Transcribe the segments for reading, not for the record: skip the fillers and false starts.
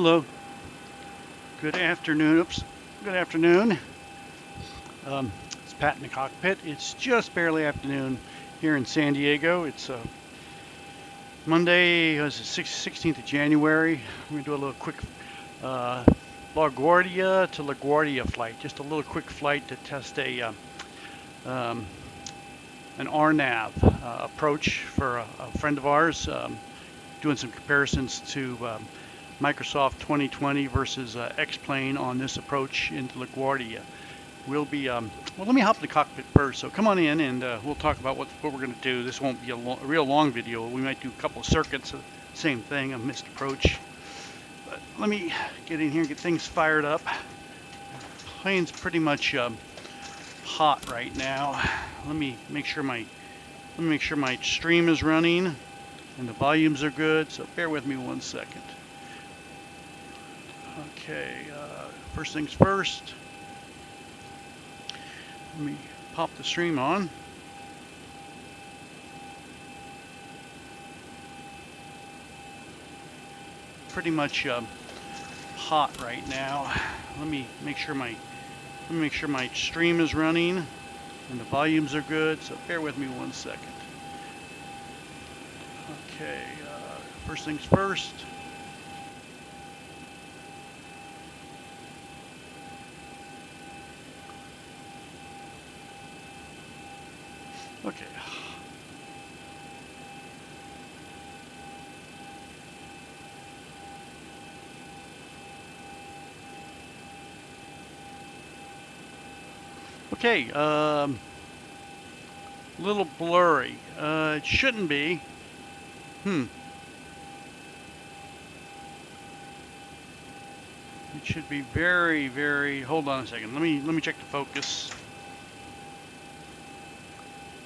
Hello. Good afternoon. Oops. Good afternoon. It's Pat in the cockpit. It's just barely afternoon here in San Diego. It's Monday, it was the 16th of January. We're going to do a little quick LaGuardia to LaGuardia flight. Just a little quick flight to test an RNAV approach for a friend of ours, doing some comparisons to Microsoft 2020 versus X-Plane on this approach into LaGuardia. We'll be, well, let me hop in the cockpit first. So come on in and we'll talk about what we're going to do. This won't be a real long video. We might do a couple of circuits, same thing, a missed approach. But let me get in here and get things fired up. Plane's pretty much hot right now. Let me make sure my stream is running and the volumes are good. So bear with me 1 second. Okay, first things first. Let me pop the stream on. Pretty much hot right now. Let me make sure my stream is running and the volumes are good. So bear with me 1 second. Okay, first things first. Okay. Okay, a little blurry. It shouldn't be. It should be very, very. Hold on a second. Let me check the focus.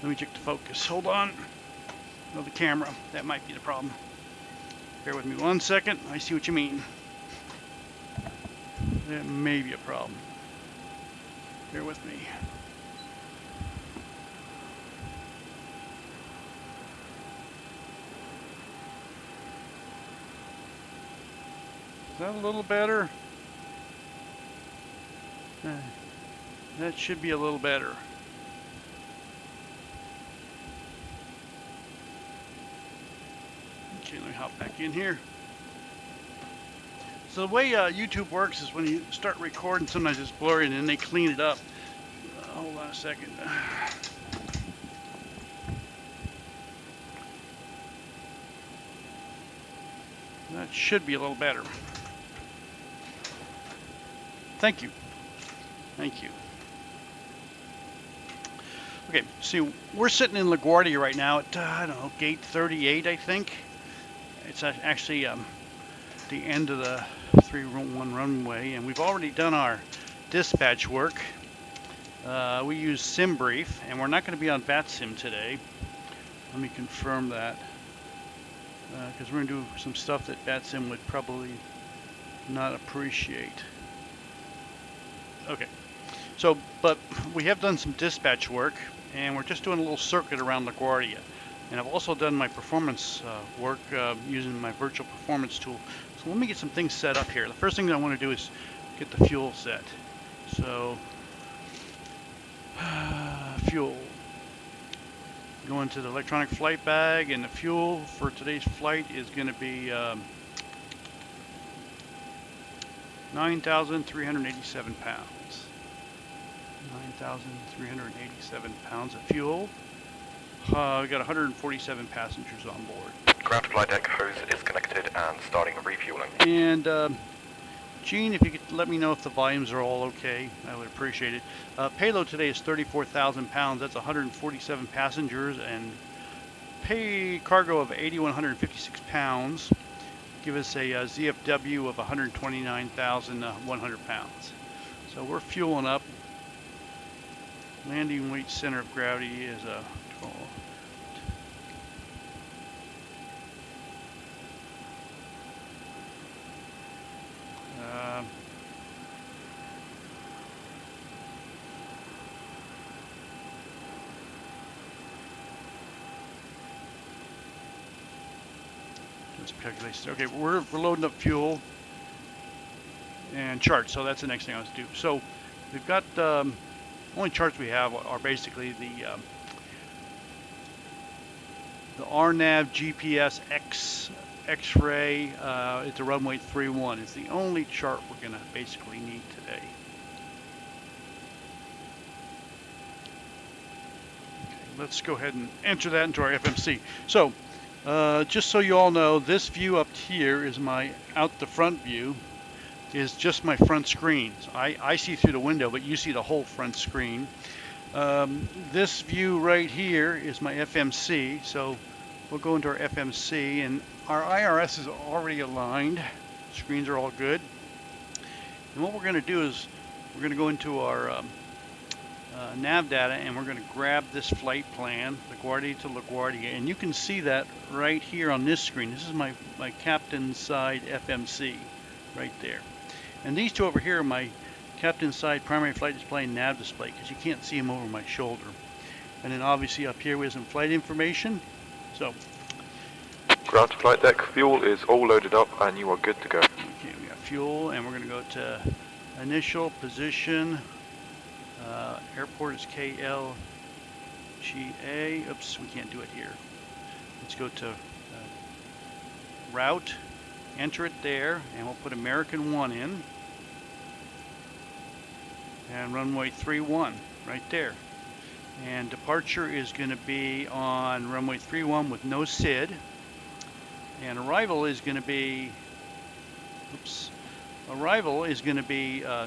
Let me check the focus. Hold on. No, the camera. That might be the problem. Bear with me 1 second. I see what you mean. That may be a problem. Bear with me. Is that a little better? That should be a little better. Okay, let me hop back in here. So the way YouTube works is when you start recording, sometimes it's blurry and then they clean it up. Hold on a second. That should be a little better. Thank you. Thank you. Okay, see, we're sitting in LaGuardia right now at, I don't know, gate 38, I think. It's actually the end of the 3-1 runway, and we've already done our dispatch work. We use SimBrief, and we're not going to be on VATSIM today. Let me confirm that, because we're going to do some stuff that VATSIM would probably not appreciate. Okay, so, but we have done some dispatch work, and we're just doing a little circuit around LaGuardia. And I've also done my performance work using my virtual performance tool. So let me get some things set up here. The first thing that I want to do is get the fuel set. So, fuel. Go into the electronic flight bag, and the fuel for today's flight is going to be 9,387 pounds. 9,387 pounds of fuel. We got 147 passengers on board. Ground flight deck hose is connected and starting refueling. And Gene, if you could let me know if the volumes are all okay, I would appreciate it. Payload today is 34,000 pounds. That's 147 passengers and cargo of 8,156 pounds. Give us a ZFW of 129,100 pounds. So we're fueling up. Landing weight center of gravity is a 12. Calculations. Okay, we're loading up fuel. and charts. So that's the next thing I was to do. So we've got only charts we have are basically the RNAV GPS X X-ray. It's a runway 31. It's the only chart we're going to basically need today. Okay, let's go ahead and enter that into our FMC. So just so you all know, this view up here is my out the front view. Is just my front screen. So I see through the window, but you see the whole front screen. This view right here is my FMC. So we'll go into our FMC, and our IRS is already aligned. Screens are all good. And what we're going to do is we're going to go into our nav data, and we're going to grab this flight plan, LaGuardia to LaGuardia, and you can see that right here on this screen. This is my captain's side FMC right there. And these two over here are my captain's side primary flight display and nav display, because you can't see them over my shoulder. And then obviously up here we have some flight information. So Ground to flight deck, fuel is all loaded up and you are good to go. okay, we got fuel, and we're going to go to initial position. Airport is KLGA. Oops, we can't do it here. Let's go to route, enter it there, and we'll put American 1 in. And runway 31 right there. And departure is going to be on runway 31 with no SID. And arrival is going to be,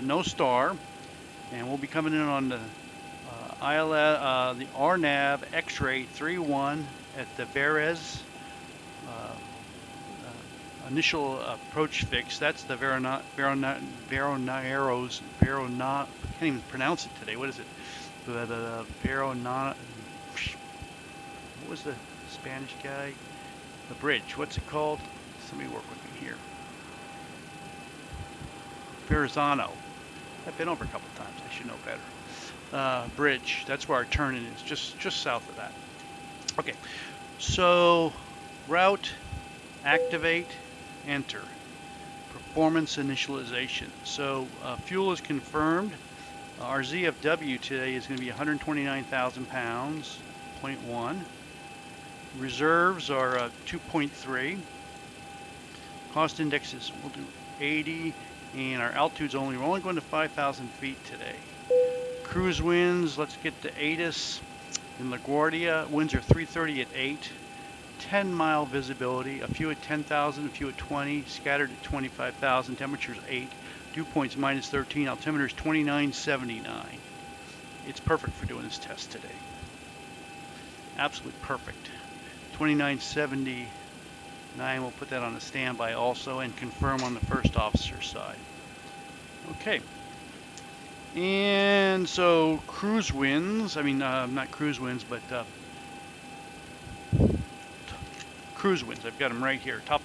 no star. And we'll be coming in on the the RNAV X-ray 31 at the Verez initial approach fix. That's the I can't even pronounce it today. What is it? What was the Spanish guy? The bridge. What's it called? Somebody work with me here. Verrazano. I've been over a couple times. I should know better. Bridge. That's where our turn-in is. Just south of that. Okay. So route, activate, enter. Performance initialization. So fuel is confirmed. Our ZFW today is going to be 129,000 pounds, 0.1. Reserves are 2.3. Cost indexes, we'll do 80, and our altitude's we're only going to 5,000 feet today. Cruise winds, let's get to ATIS in LaGuardia. Winds are 330 at 8. 10-mile visibility, a few at 10,000, a few at 20, scattered at 25,000, temperature's 8, dew point's minus 13, altimeter's 2979. It's perfect for doing this test today. Absolutely perfect. 2979, we'll put that on the standby also and confirm on the first officer side. Okay. And so cruise winds, not cruise winds, but cruise winds. I've got them right here. Top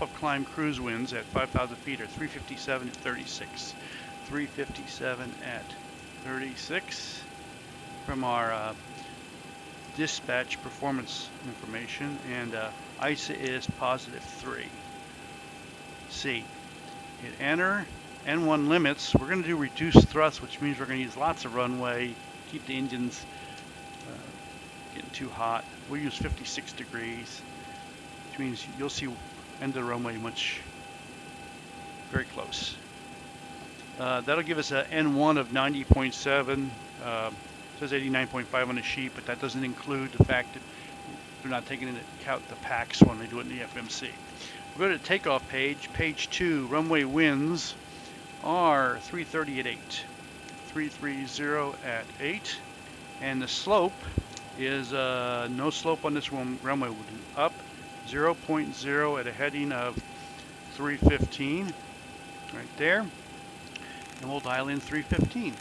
of climb cruise winds at 5,000 feet are 357 at 36. 357 at 36 from our dispatch performance information, and ISA is +3. C. Hit enter. N1 limits. We're going to do reduced thrust, which means we're going to use lots of runway, keep the engines getting too hot. We'll use 56 degrees. Which means you'll see end of the runway very close. That'll give us an N1 of 90.7. Says 89.5 on the sheet, but that doesn't include the fact that they're not taking into account the packs when they do it in the FMC. We'll go to the takeoff page. Page 2, runway winds are 330 at 8. 330 at 8. And the slope is no slope on this runway. We'll do up 0.0 at a heading of 315 right there, and we'll dial in 315,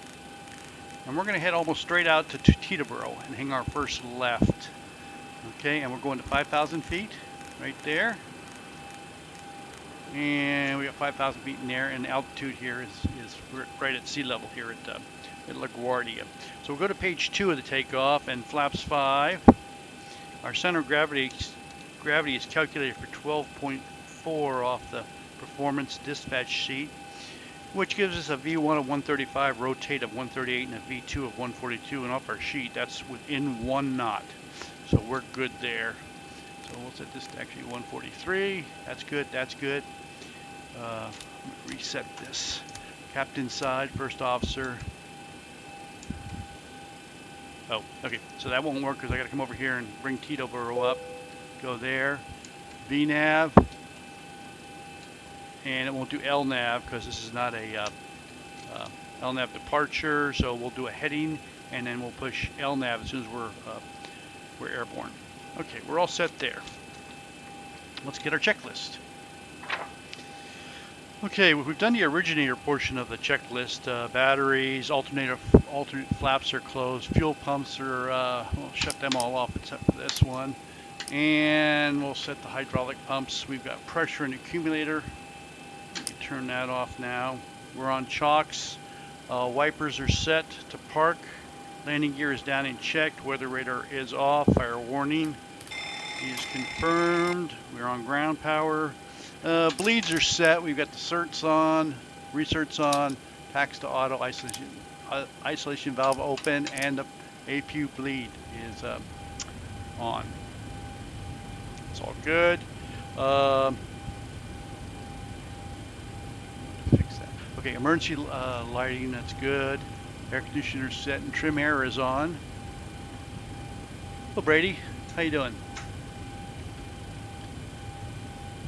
and we're going to head almost straight out to Teterboro and hang our first left. Okay, and we're going to 5,000 feet right there, and we got 5,000 feet in the air, and the altitude here is right at sea level here at LaGuardia. So we'll go to page 2 of the takeoff and flaps 5. Our center of gravity is calculated for 12.4 off the performance dispatch sheet. which gives us a V1 of 135, rotate of 138, and a V2 of 142. And off our sheet, that's within 1 knot. So we're good there. So we'll set this to actually 143. That's good, that's good. Reset this. Captain side, first officer. Oh, okay, so that won't work because I got to come over here and bring Teterboro up. Go there. VNAV. And it won't do LNAV because this is not a LNAV departure. So we'll do a heading and then we'll push LNAV as soon as we're airborne. Okay, we're all set there. Let's get our checklist. Okay, we've done the originator portion of the checklist. Batteries, alternate flaps are closed, fuel pumps are, we'll shut them all off except for this one. And we'll set the hydraulic pumps. We've got pressure and accumulator. We can turn that off now. We're on chocks. Wipers are set to park. Landing gear is down and checked. Weather radar is off. Fire warning is confirmed. We're on ground power. Bleeds are set. We've got the certs on, recerts on, tax to auto, isolation valve open, and the APU bleed is on. It's all good. Fix that. Okay, emergency lighting, that's good. Air conditioner set and trim air is on. Hello, Brady. How you doing?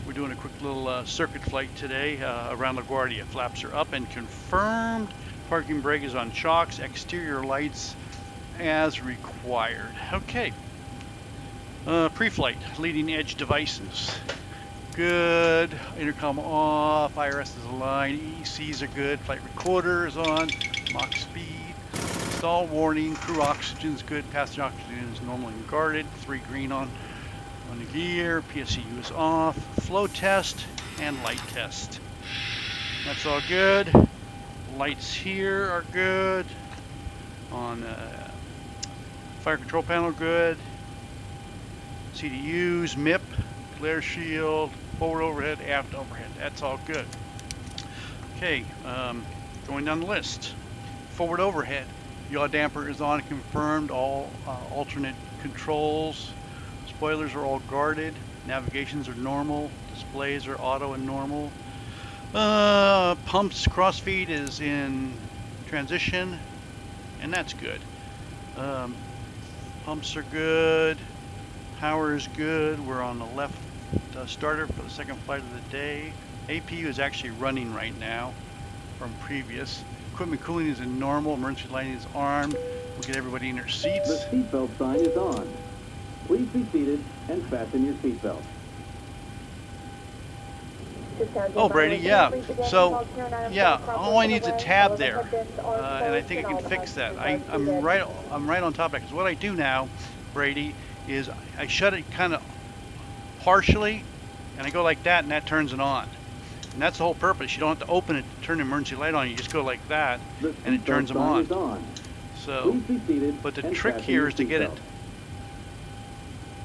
We're doing a quick little circuit flight today around LaGuardia. Flaps are up and confirmed. Parking brake is on chocks. Exterior lights as required. Okay. Pre-flight, leading edge devices. Good. Intercom off. IRS is aligned. ECs are good. Flight recorder is on. Mach speed. Stall warning. Crew oxygen is good. Passenger oxygen is normal and guarded. 3 green on the gear. PSCU is off. Flow test and light test. That's all good. Lights here are good. On fire control panel, good. CDUs, MIP, glare shield, forward overhead, aft overhead. That's all good. Okay, going down the list. Forward overhead. Yaw damper is on, confirmed. All alternate controls. Spoilers are all guarded. Navigations are normal. Displays are auto and normal. Pumps crossfeed is in transition, and that's good. Pumps are good. Power is good. We're on the left starter for the second flight of the day. APU is actually running right now from previous. Equipment cooling is in normal. Emergency lighting is armed. We'll get everybody in their seats. The seatbelt sign is on. Please be seated and fasten your seatbelt. Oh, Brady, yeah. So, yeah, all I need is a tab there, and I think I can fix that. I'm right on top of it. Because what I do now, Brady, is I shut it kind of partially, and I go like that, and that turns it on. And that's the whole purpose. You don't have to open it to turn the emergency light on. You just go like that, and it turns them on. So, but the trick here is to get it.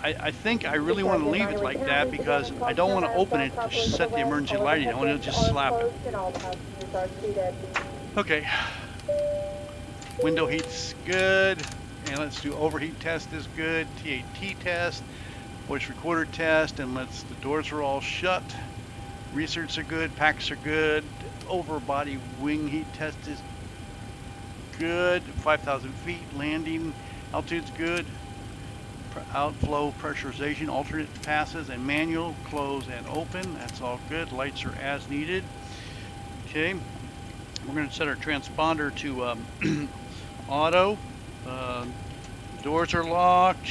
I think I really want to leave it like that because I don't want to open it to set the emergency lighting. I want to just slap it. Okay. Window heat's good. And let's do overheat test is good. TAT test. Voice recorder test. And the doors are all shut. Research are good. Packs are good. Over body wing heat test is good. 5,000 feet. Landing altitude's good. Outflow pressurization, alternate passes, and manual, close and open. That's all good. Lights are as needed. Okay, we're going to set our transponder to auto. Doors are locked.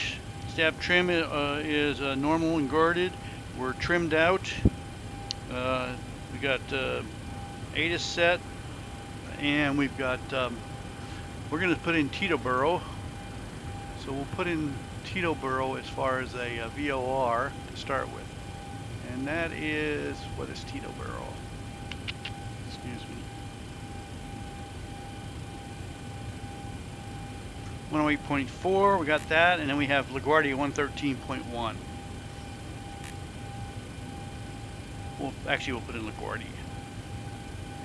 Stab trim is normal and guarded. We're trimmed out. We got ATIS set, and we've got. We're going to put in Teterboro. So we'll put in Teterboro as far as a VOR to start with. And that is, what is Teterboro? Excuse me. 108.4, we got that, and then we have LaGuardia 113.1. We'll put in LaGuardia.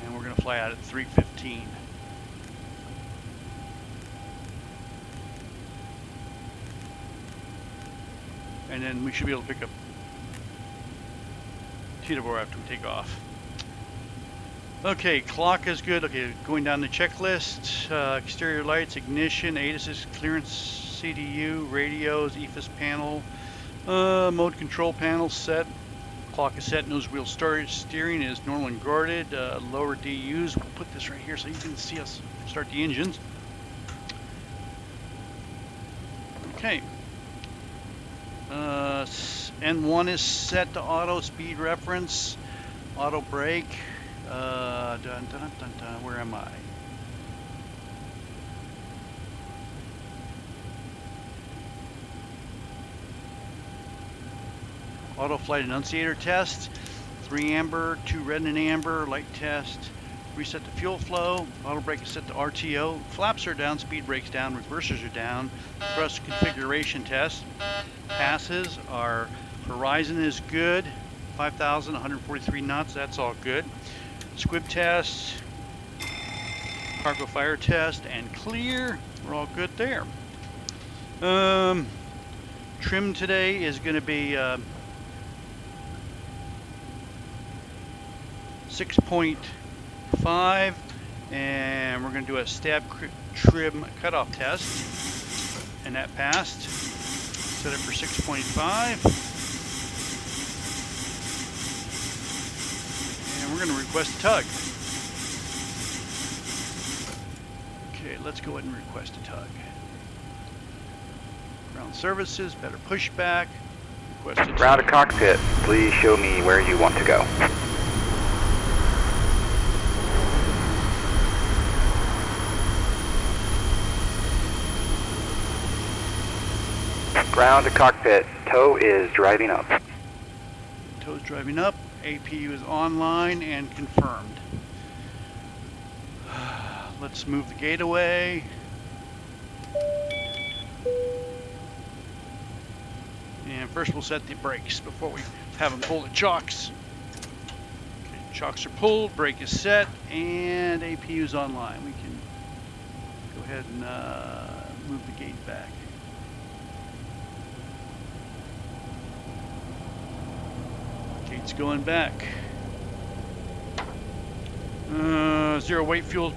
And we're going to fly out at 3:15. And then we should be able to pick up TWR after we take off. Okay, clock is good. Okay, going down the checklist. Exterior lights, ignition, ATIS, clearance, CDU, radios, EFIS panel, mode control panel set. Clock is set. Nose wheel steering is normal and guarded. Lower DUs. We'll put this right here so you can see us start the engines. Okay. N1 is set to auto speed reference, auto brake. Where am I? Auto flight enunciator test. 3 amber, 2 red and amber. Light test. Reset the fuel flow. Auto brake is set to RTO. Flaps are down, speed brakes down, reversers are down. Thrust configuration test. Passes. Our horizon is good. 5,143 knots. That's all good. Squib test. Cargo fire test and clear. We're all good there. Trim today is going to be 6.5, and we're going to do a stab trim cutoff test, and that passed. Set it for 6.5, and we're going to request a tug. Okay, let's go ahead and request a tug. Ground services, better pushback. Request a tug. Ground to cockpit, please show me where you want to go. Ground to cockpit, tow is driving up. Tow's driving up. APU is online and confirmed. Let's move the gate away. And first we'll set the brakes before we have them pull the chocks. Okay, chocks are pulled, brake is set, and APU is online. We can go ahead and move the gate back. Gate's going back. Zero weight fuel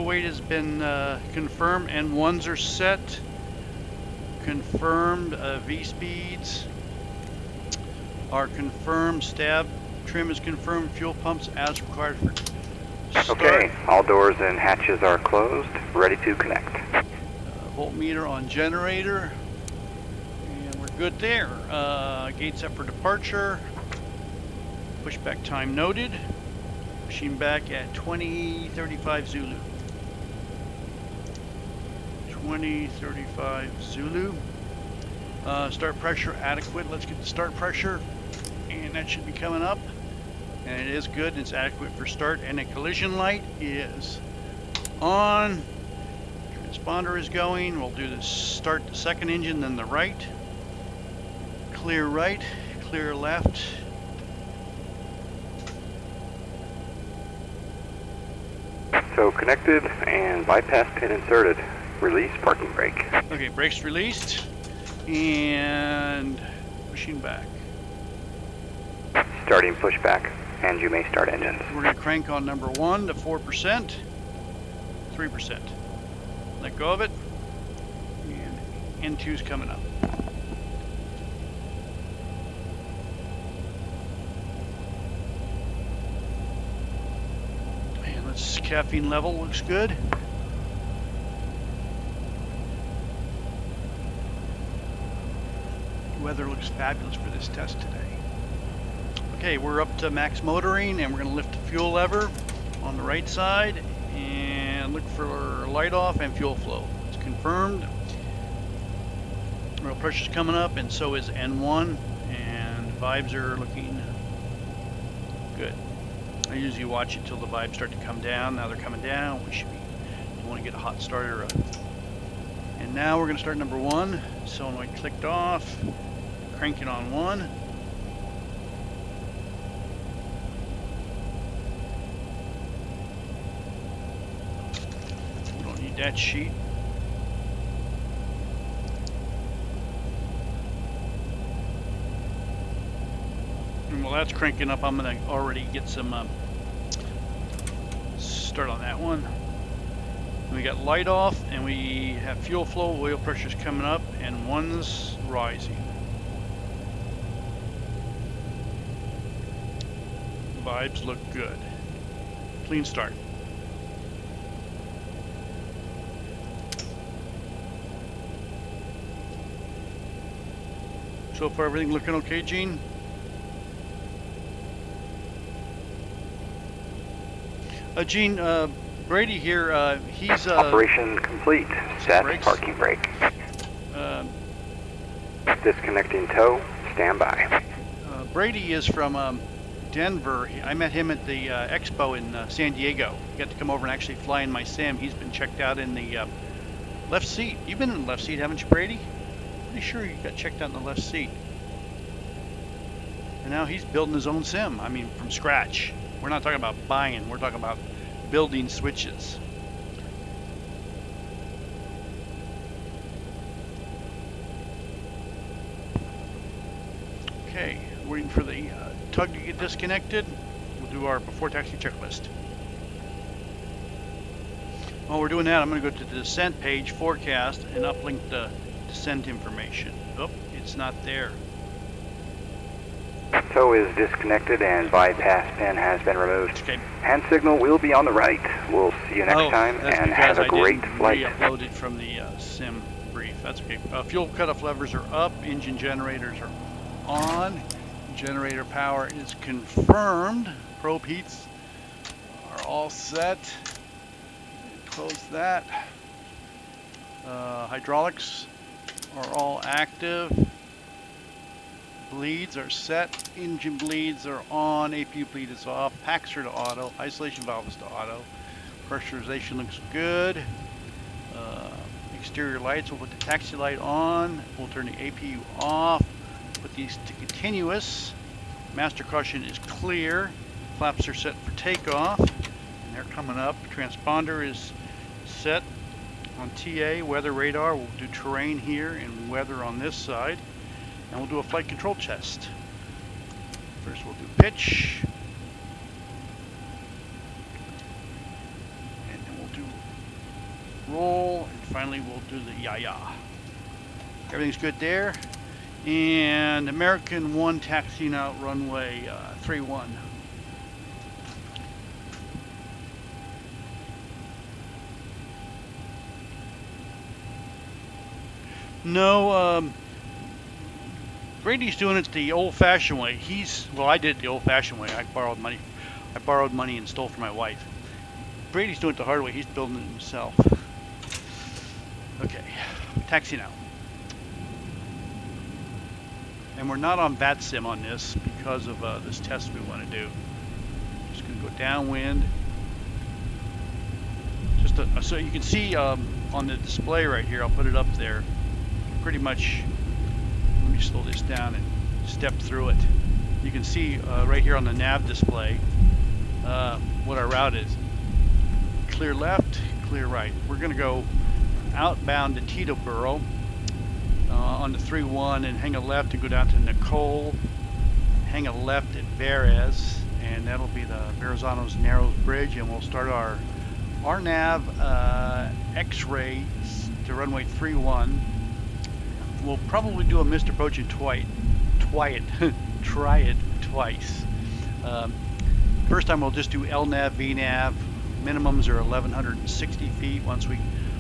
weight has been confirmed, and ones are set. Confirmed. V speeds are confirmed. Stab trim is confirmed. Fuel pumps as required for start. Okay, all doors and hatches are closed, ready to connect. Voltmeter on generator, and we're good there. Gate set for departure. Pushback time noted. Machine back at 2035 Zulu. 2035 Zulu. Start pressure adequate. Let's get the start pressure, and that should be coming up. And it is good. It's adequate for start. And the collision light is on. Transponder is going. We'll do the start the second engine, then the right. Clear right. Clear left. So connected and bypass pin inserted. Release parking brake. Okay, brakes released and pushing back. Starting pushback, and you may start engines. We're going to crank on number 1 to 4%, 3%. Let go of it, and N2's coming up. And let's caffeine level looks good. Weather looks fabulous for this test today. Okay, we're up to max motoring, and we're going to lift the fuel lever on the right side and look for light off and fuel flow. It's confirmed. Oil pressure's coming up, and so is N1, and vibes are looking good. I usually watch it till the vibes start to come down. Now they're coming down. We should be. You want to get a hot starter. And now we're going to start number 1. Solenoid clicked off. Cranking on 1. Need that sheet. And while that's cranking up, I'm gonna already get some start on that one. And we got light off, and we have fuel flow, oil pressure's coming up, and one's rising. Vibes look good. Clean start. So far, everything looking okay, Gene? Gene, Brady here, he's... Operation complete. Set brakes. parking brake. Disconnecting tow. Stand by. Brady is from Denver. I met him at the expo in San Diego. He got to come over and actually fly in my sim. He's been checked out in the left seat. You've been in the left seat, haven't you, Brady? Pretty sure you got checked out in the left seat. And now he's building his own sim. I mean, from scratch. We're not talking about buying. We're talking about building switches. Okay, waiting for the tug to get disconnected. We'll do our before taxi checklist. While we're doing that, I'm going to go to the descent page, forecast, and uplink the descent information. Oh, it's not there. Tow is disconnected and bypass pin has been removed. Okay. Hand signal will be on the right. We'll see you next time, that's and because have a great I didn't flight. re-upload it from the sim brief. That's okay. Fuel cutoff levers are up. Engine generators are on. Generator power is confirmed. Probe heats are all set. Close that. Hydraulics are all active. Bleeds are set. Engine bleeds are on. APU bleed is off. Packs are to auto. Isolation valve is to auto. Pressurization looks good. Exterior lights, we'll put the taxi light on. We'll turn the APU off. Put these to continuous. Master caution is clear. Flaps are set for takeoff. And they're coming up. Transponder is set on TA. Weather radar. We'll do terrain here and weather on this side. And we'll do a flight control test. First we'll do pitch. And then we'll do roll. And finally we'll do the yah-yah. Everything's good there. And American 1 taxiing out runway 31. No, Brady's doing it the old-fashioned way. Well, I did it the old-fashioned way. I borrowed money and stole from my wife. Brady's doing it the hard way. He's building it himself. Okay, taxiing out. And we're not on VATSIM on this because of this test we want to do. Just going to go downwind. Just so you can see on the display right here. I'll put it up there. Pretty much. Let me slow this down and step through it. You can see right here on the nav display what our route is. Clear left, clear right. We're going to go outbound to Teterboro on the 3-1 and hang a left and go down to Nicole. Hang a left at Verez, and that'll be the Verrazano's Narrows Bridge, and we'll start our RNAV X-ray to runway 31. We'll probably do a missed approach and try it twice. First time we'll just do LNAV, VNAV. Minimums are 1,160 feet. Once we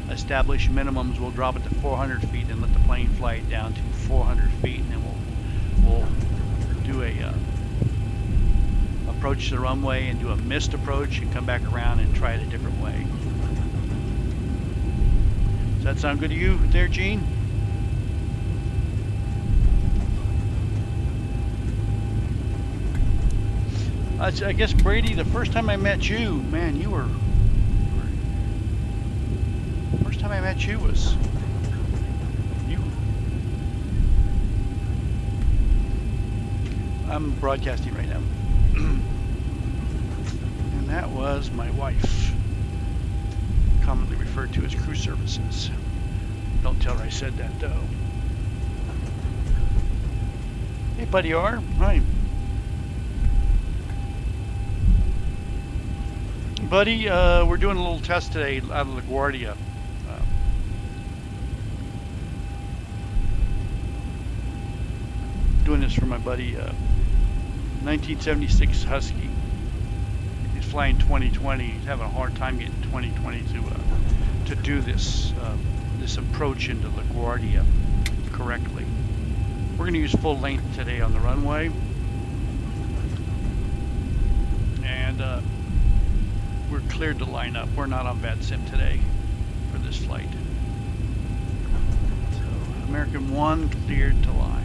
establish minimums, we'll drop it to 400 feet and let the plane fly it down to 400 feet, and then we'll do a approach the runway and do a missed approach and come back around and try it a different way. Does that sound good to you there, Gene? I guess, Brady, the first time I met you, man, first time I met you was you. I'm broadcasting right now. And that was my wife. commonly referred to as crew services. Don't tell her I said that though. Hey, Buddy R. Hi. Buddy, we're doing a little test today out of LaGuardia. Doing this for my buddy, 1976 Husky. He's flying 2020. He's having a hard time getting 2020 to do this this approach into LaGuardia correctly. We're going to use full length today on the runway, and we're cleared to line up. We're not on VATSIM today for this flight. So American 1 cleared to line.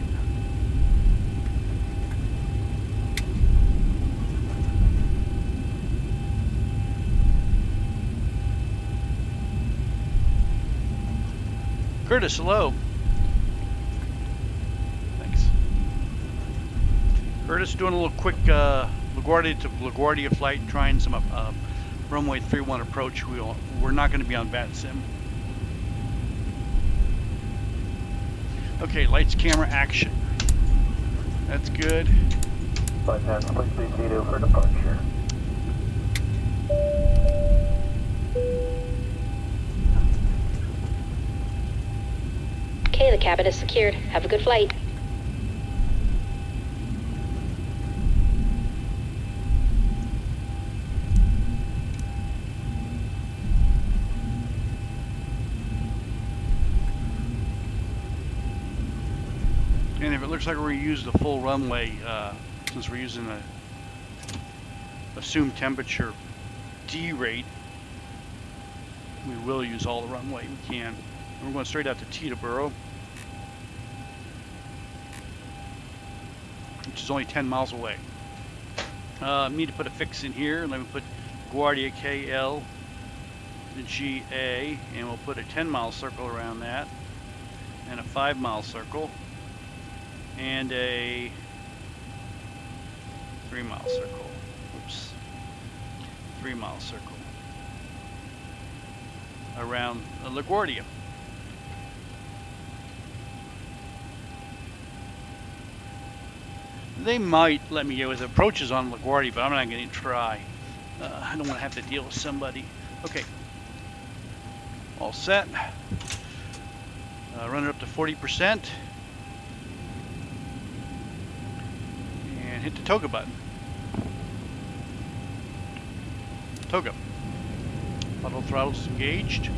Curtis, hello. Thanks. Curtis, doing a little quick LaGuardia to LaGuardia flight, trying some runway 31 approach. We're not going to be on VATSIM. Okay, lights, camera, action. That's good. Bypass, please be seated for departure. Okay, the cabin is secured. Have a good flight. And if it looks like we're going to use the full runway, since we're using the assumed temperature D rate, we will use all the runway we can. And we're going straight out to Teterboro, which is only 10 miles away. Need to put a fix in here. Let me put LaGuardia KLGA, and we'll put a 10-mile circle around that, and a 5-mile circle, and a 3-mile circle. Oops. 3-mile circle around LaGuardia. They might let me go with approaches on LaGuardia, but I'm not going to try. I don't want to have to deal with somebody. Okay. All set. Run it up to 40%. And hit the toga button. Toga. Auto throttle's engaged.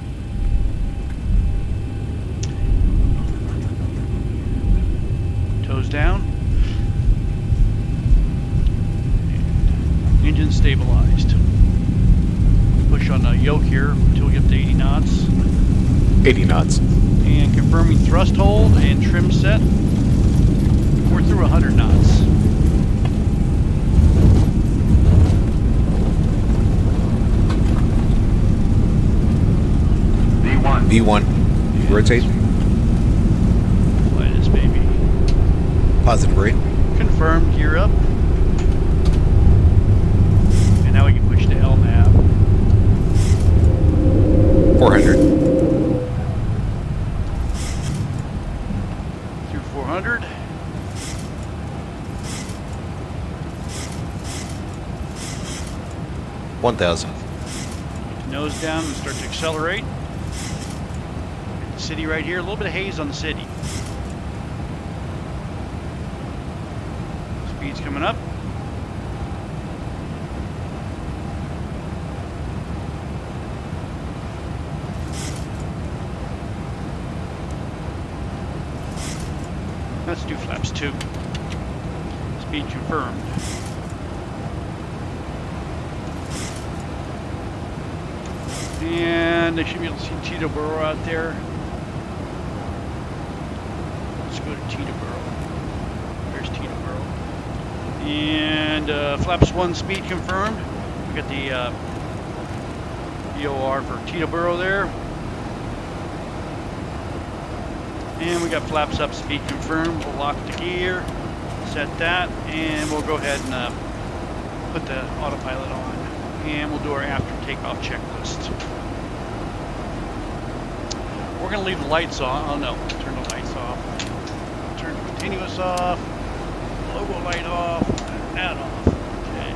Toes down. Engine stabilized. Push on the yoke here until we get to 80 knots. 80 knots. And confirming thrust hold and trim set. We're through 100 knots. V1. Rotate. Fly this baby. Positive rate. Confirmed, gear up. And now we can push to LNAV. 400. Through 400. Nose down and start to accelerate. Hit the city right here. A little bit of haze on the city. Speed's coming up. Let's do flaps 2. Speed confirmed. And they should be able to see Teterboro out there. Let's go to Teterboro. There's Teterboro. And flaps 1 speed confirmed. We got the EOR for Teterboro there. And we got flaps up, speed confirmed. We'll lock the gear, set that, and we'll go ahead and put the autopilot on. And we'll do our after takeoff checklist. We're going to leave the lights on. Oh no, turn the lights off. Turn continuous off. Logo light off. That off. Okay.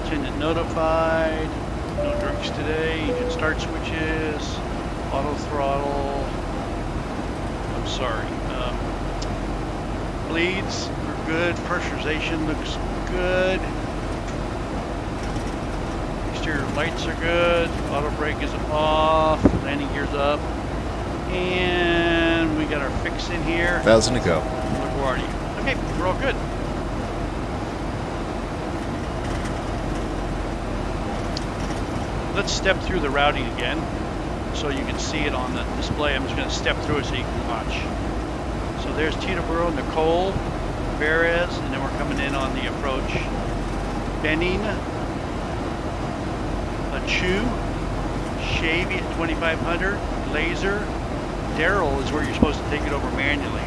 Attendant notified. No drinks today. Engine start switches. Auto throttle. I'm sorry. Bleeds are good. Pressurization looks good. Exterior lights are good. Auto brake is off. Landing gear's up. And we got our fix in here. 1,000 to go. LaGuardia. Okay, we're all good. Let's step through the routing again so you can see it on the display. I'm just going to step through it so you can watch. So there's Teterboro, Nicole, Perez, and then we're coming in on the approach. Benning, Chu, Shavy at 2500, Laser, Darrell is where you're supposed to take it over manually.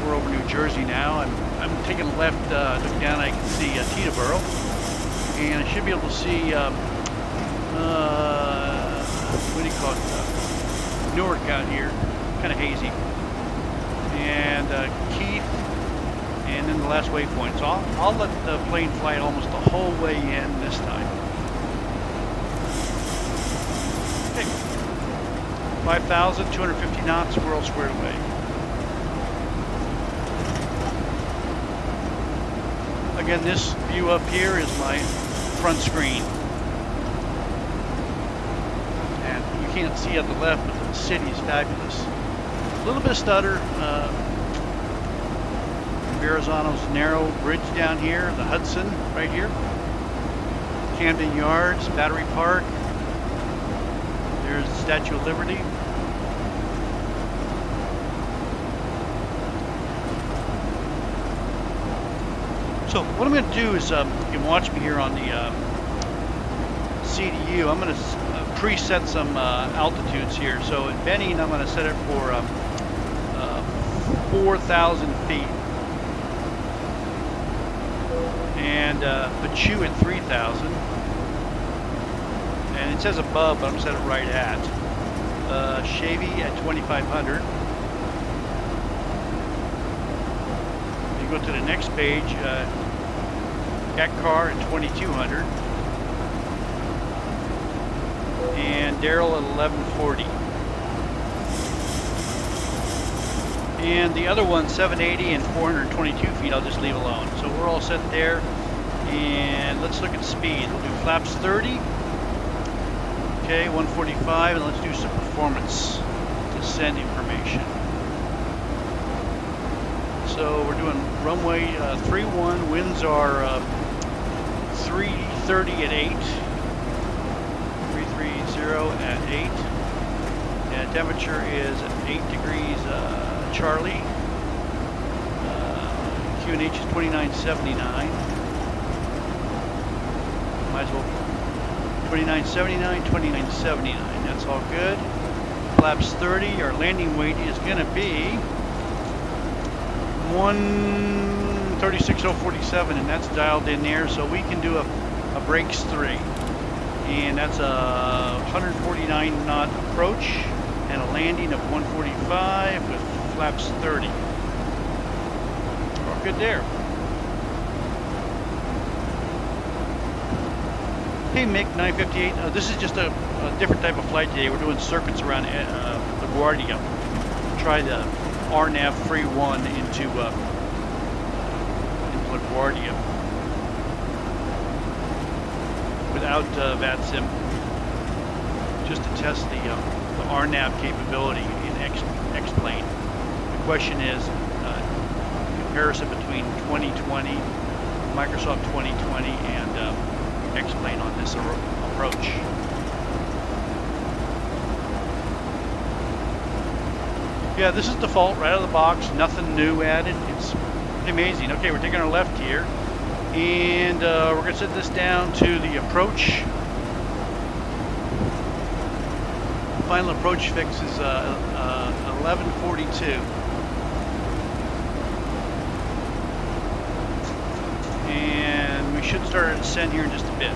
We're over New Jersey now. I'm taking a left, look down, I can see Teterboro, and I should be able to see, what do you call it, Newark out here, kind of hazy, and Keith, and then the last waypoint. So I'll let the plane fly almost the whole way in this time. Okay, 5,250 knots, we're all squared away. Again, this view up here is my front screen. And you can't see at the left, but the city is fabulous. A little bit of stutter. Verrazano's narrow bridge down here, the Hudson right here. Camden Yards, Battery Park. There's the Statue of Liberty. So what I'm going to do is, you can watch me here on the CDU. I'm going to preset some altitudes here. So at Benning, I'm going to set it for 4,000 feet. And Pachu at 3,000. And it says above, but I'm going to set it right at. Shavy at 2,500. You go to the next page, Car at 2,200. And Darrell at 1,140. And the other one, 780 and 422 feet, I'll just leave alone. So we're all set there. And let's look at speed. We'll do flaps 30. Okay, 145, and let's do some performance descent information. So we're doing runway 31, winds are 330 at 8, 330 at 8, and temperature is 8 degrees Charlie, QNH is 2979, might as well, 2979, 2979, that's all good. Flaps 30, our landing weight is going to be 136,047, and that's dialed in there, so we can do a brakes 3, and that's a 149 knot approach and a landing of 145 with flaps 30. We're good there. Hey Mick, 958. This is just a different type of flight today. We're doing circuits around LaGuardia. Try the RNAV free one into LaGuardia without VATSIM, just to test the RNAV capability in X-plane. The question is comparison between 2020, Microsoft 2020, and X-plane on this approach. Yeah, this is default right out of the box, nothing new added. It's amazing. Okay, we're taking our left here, and we're going to set this down to the approach. Final approach fix is 1142. And we should start our descent here in just a bit.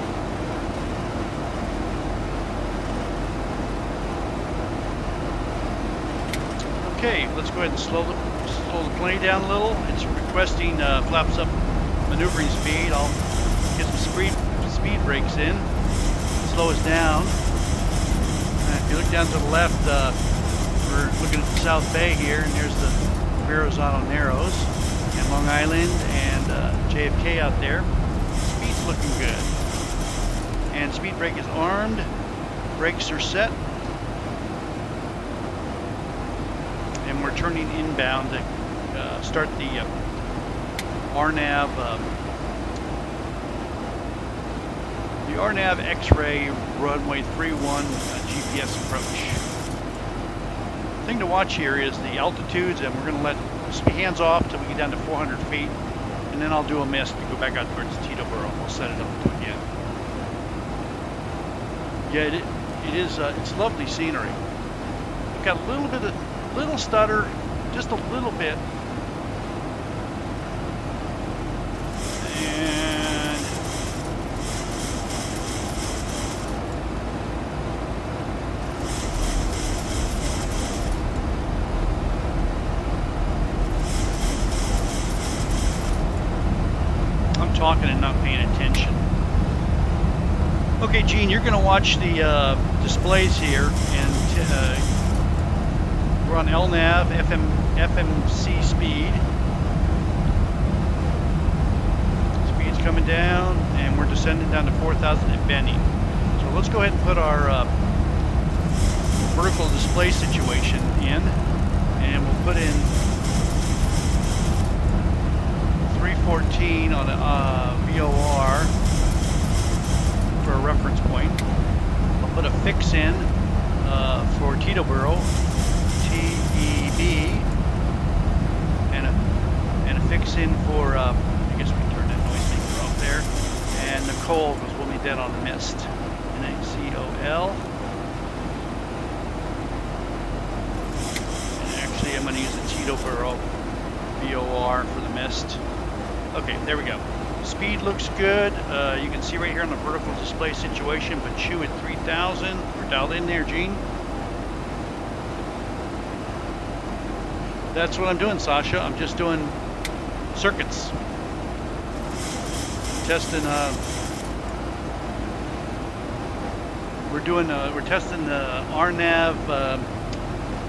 Okay, let's go ahead and slow the plane down a little. It's requesting flaps up maneuvering speed. I'll get some speed brakes in, slow us down. If you look down to the left, we're looking at the South Bay here, and there's the Verrazano Narrows and Long Island and JFK out there. Speed's looking good. And speed brake is armed. Brakes are set. And we're turning inbound to start the RNAV X-ray runway 31 GPS approach. The thing to watch here is the altitudes, and we're going to let hands off till we get down to 400 feet, and then I'll do a mist to go back out towards Teterboro. We'll set it up to again. Yeah, it's lovely scenery. We've got a little stutter, just a little bit. And I'm talking and not paying attention. Okay, Gene, you're going to watch the displays here, and we're on LNAV FMC speed. Speed's coming down, and we're descending down to 4,000 and bending. So let's go ahead and put our vertical display situation in, and we'll put in 314 on a VOR for a reference point. I'll put a fix in for Teterboro, TEB, and a fix in for, I guess we can turn that noisemaker off there, and Nicole, because we'll need that on the mist, NACOL. And actually I'm going to use the Teterboro VOR for the mist. Okay, there we go. Speed looks good. You can see right here on the vertical display situation, but Chu at 3,000. We're dialed in there, Gene. That's what I'm doing, Sasha. I'm just doing circuits. Testing, we're testing the RNAV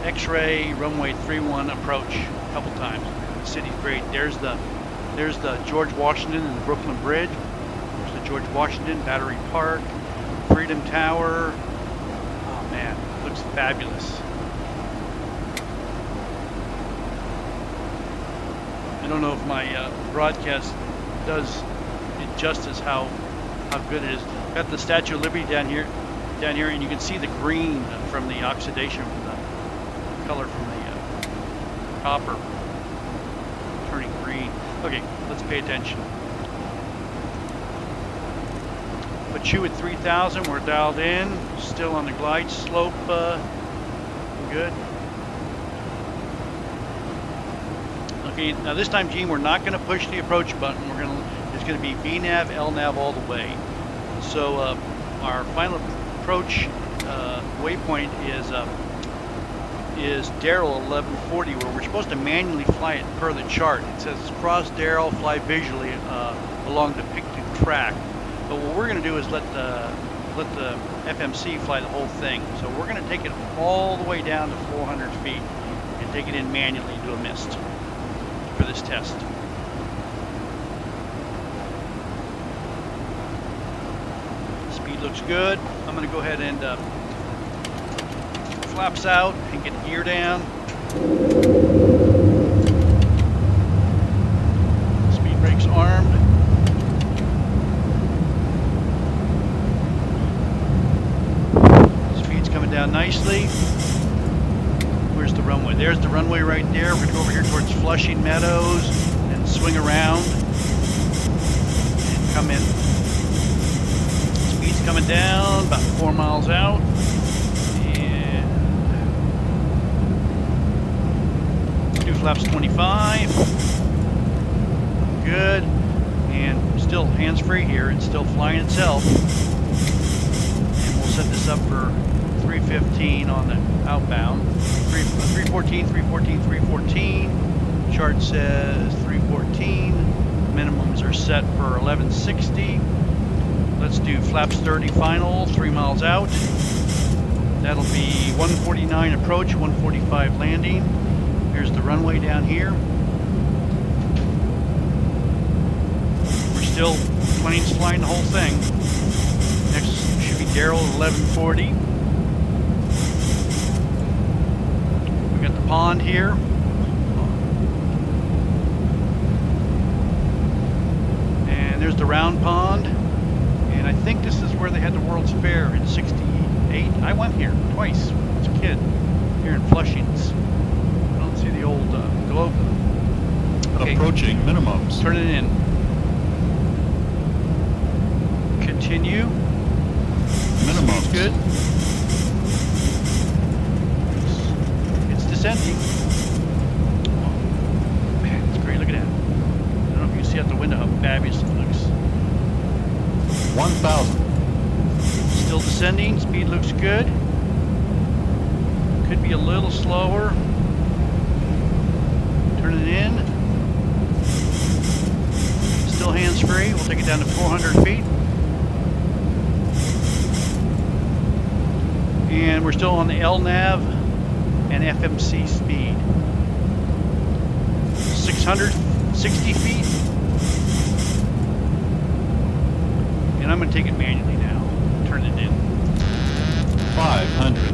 X-ray runway 31 approach a couple times. The city's great. There's the George Washington and the Brooklyn Bridge. There's the George Washington, Battery Park, Freedom Tower. Oh man, it looks fabulous. I don't know if my broadcast does it justice how good it is. Got the Statue of Liberty down here, and you can see the green from the oxidation, from the color from the copper turning green. Okay, let's pay attention. But Chu at 3,000, we're dialed in, still on the glide slope, good. Okay, now this time, Gene, we're not going to push the approach button. It's going to be VNAV, LNAV all the way. So our final approach waypoint is Darrell 1140, where we're supposed to manually fly it per the chart. It says cross Darrell, fly visually along depicted track. But what we're going to do is let the FMC fly the whole thing. So we're going to take it all the way down to 400 feet and take it in manually and do a mist for this test. Speed looks good. I'm going to go ahead and flaps out and get gear down. Speed brakes armed. Speed's coming down nicely. Where's the runway? There's the runway right there. We're going to go over here towards Flushing Meadows and swing around and come in. Speed's coming down, about 4 miles out. Flaps 25. Good. And still hands-free here. It's still flying itself. And we'll set this up for 315 on the outbound. 314, 314, 314. Chart says 314. Minimums are set for 1160. Let's do flaps 30 final, 3 miles out. That'll be 149 approach, 145 landing. Here's the runway down here. We're still planes flying the whole thing. Next should be Daryl at 1140. We got the pond here. And there's the round pond. And I think this is where they had the World's Fair in '68. I went here twice as a kid, here in Flushings. I don't see the old globe. Okay. Approaching minimums. Turn it in. Continue. Minimums. Good. It's descending. Oh, man, it's great. Look at that. I don't know if you can see out the window how fabulous it looks. 1,000. Still descending. Speed looks good. Could be a little slower. Turn it in. Still hands-free. We'll take it down to 400 feet. And we're still on the LNAV and FMC speed. 660 feet. And I'm going to take it manually now. Turn it in. 500.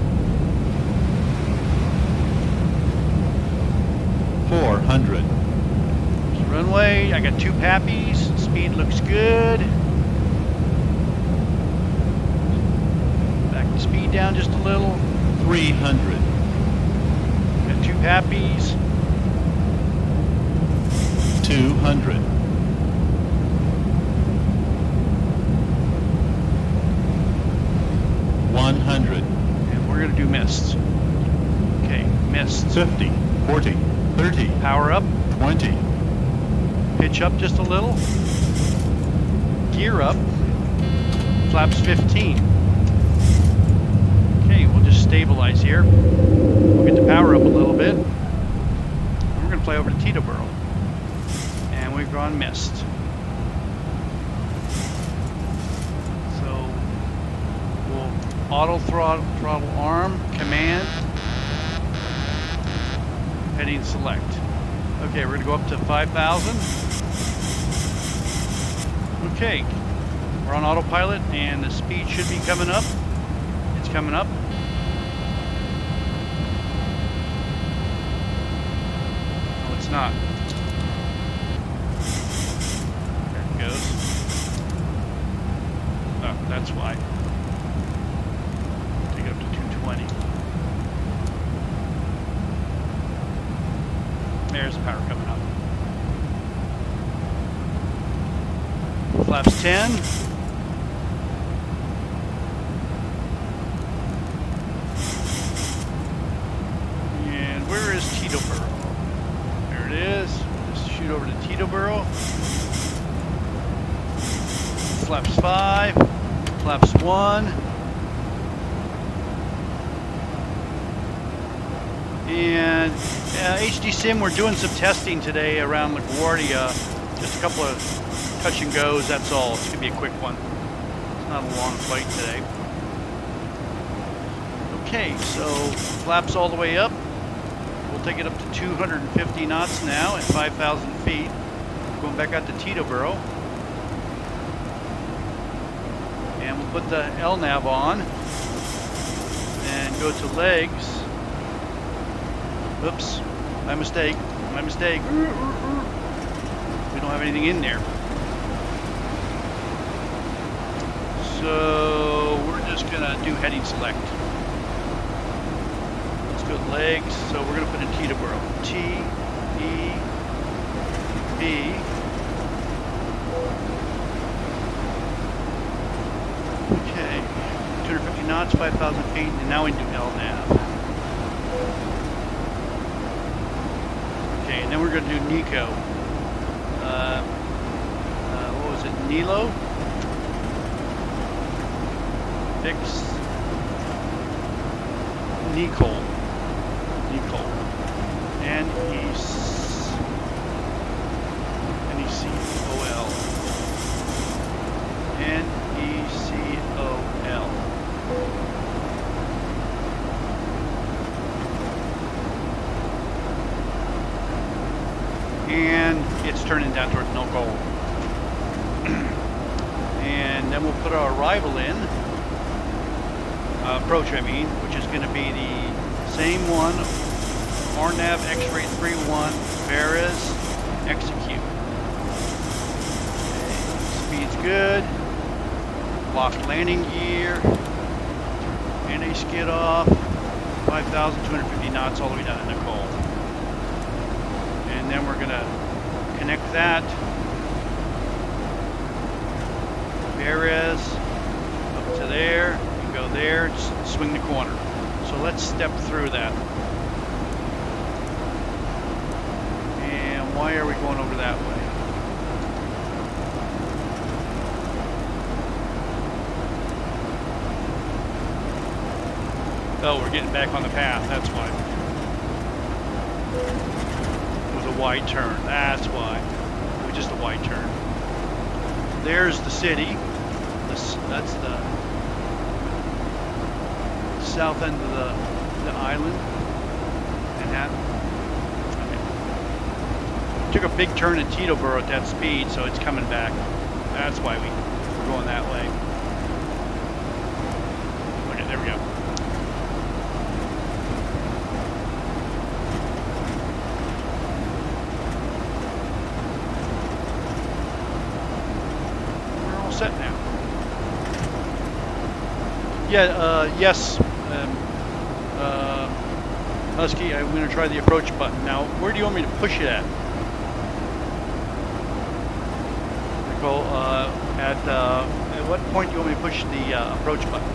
400. There's the runway. I got 2 pappies. Speed looks good. Back the speed down just a little. 300. Got 2 pappies. 200. 100. And we're going to do mists. Okay, mists. 50. 40. 30. Power up. 20. Pitch up just a little. Gear up. Flaps 15. Okay, we'll just stabilize here. We'll get the power up a little bit. And we're going to fly over to Teterboro. And we've gone mist. So we'll auto throttle arm, command, heading select. Okay, we're going to go up to 5,000. Okay, we're on autopilot and the speed should be coming up. It's coming up. No, it's not. There it goes. Oh, that's why. Take it up to 220. There's the power coming up. Flaps 10. And where is Teterboro? There it is. Just shoot over to Teterboro. Flaps 5. Flaps 1. And HD Sim, we're doing some testing today around LaGuardia. Just a couple of touch and goes, that's all. It's going to be a quick one. It's not a long flight today. Okay, so flaps all the way up. We'll take it up to 250 knots now at 5,000 feet. Going back out to Teterboro. And we'll put the LNAV on. And go to legs. Oops, my mistake, my mistake. We don't have anything in there. So we're just gonna do heading select. Let's go to legs. So we're gonna put in Teterboro. T, E, B. Okay, 250 knots, 5,000 feet, and now we do LNAV. And then we're going to do Nico. What was it? Nilo? Fix. Nicole. N-E-C-O-L. N-E-C-O-L. And it's turning down towards Nicole. And then we'll put our arrival in. Approach, I mean, which is going to be the same one. RNAV X-ray 31, Perez, execute. Okay. Speed's good. Locked landing gear. NA skid off. 5,250 knots all the way down to Nicole. And then we're going to connect that. Perez up to there. You go there, just swing the corner. So let's step through that. And why are we going over that way? Oh, we're getting back on the path, that's why. It was a wide turn, that's why. It was just a wide turn. There's the city. That's the south end of the island. Manhattan. Okay. Took a big turn in Teterboro at that speed, so it's coming back. That's why we're going that way. Okay, there we go. Set now. Yeah, yes, Husky, I'm going to try the approach button. Now, where do you want me to push it at? Nicole, at what point do you want me to push the approach button?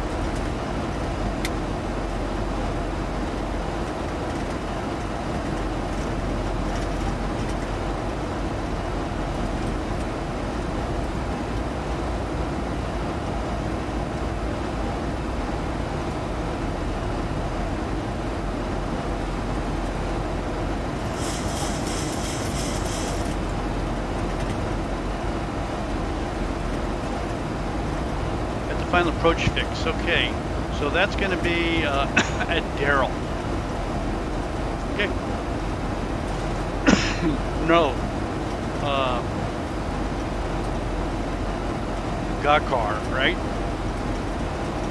Final approach fix. Okay, so that's going to be at Darrell. Okay. No. Gakar, right?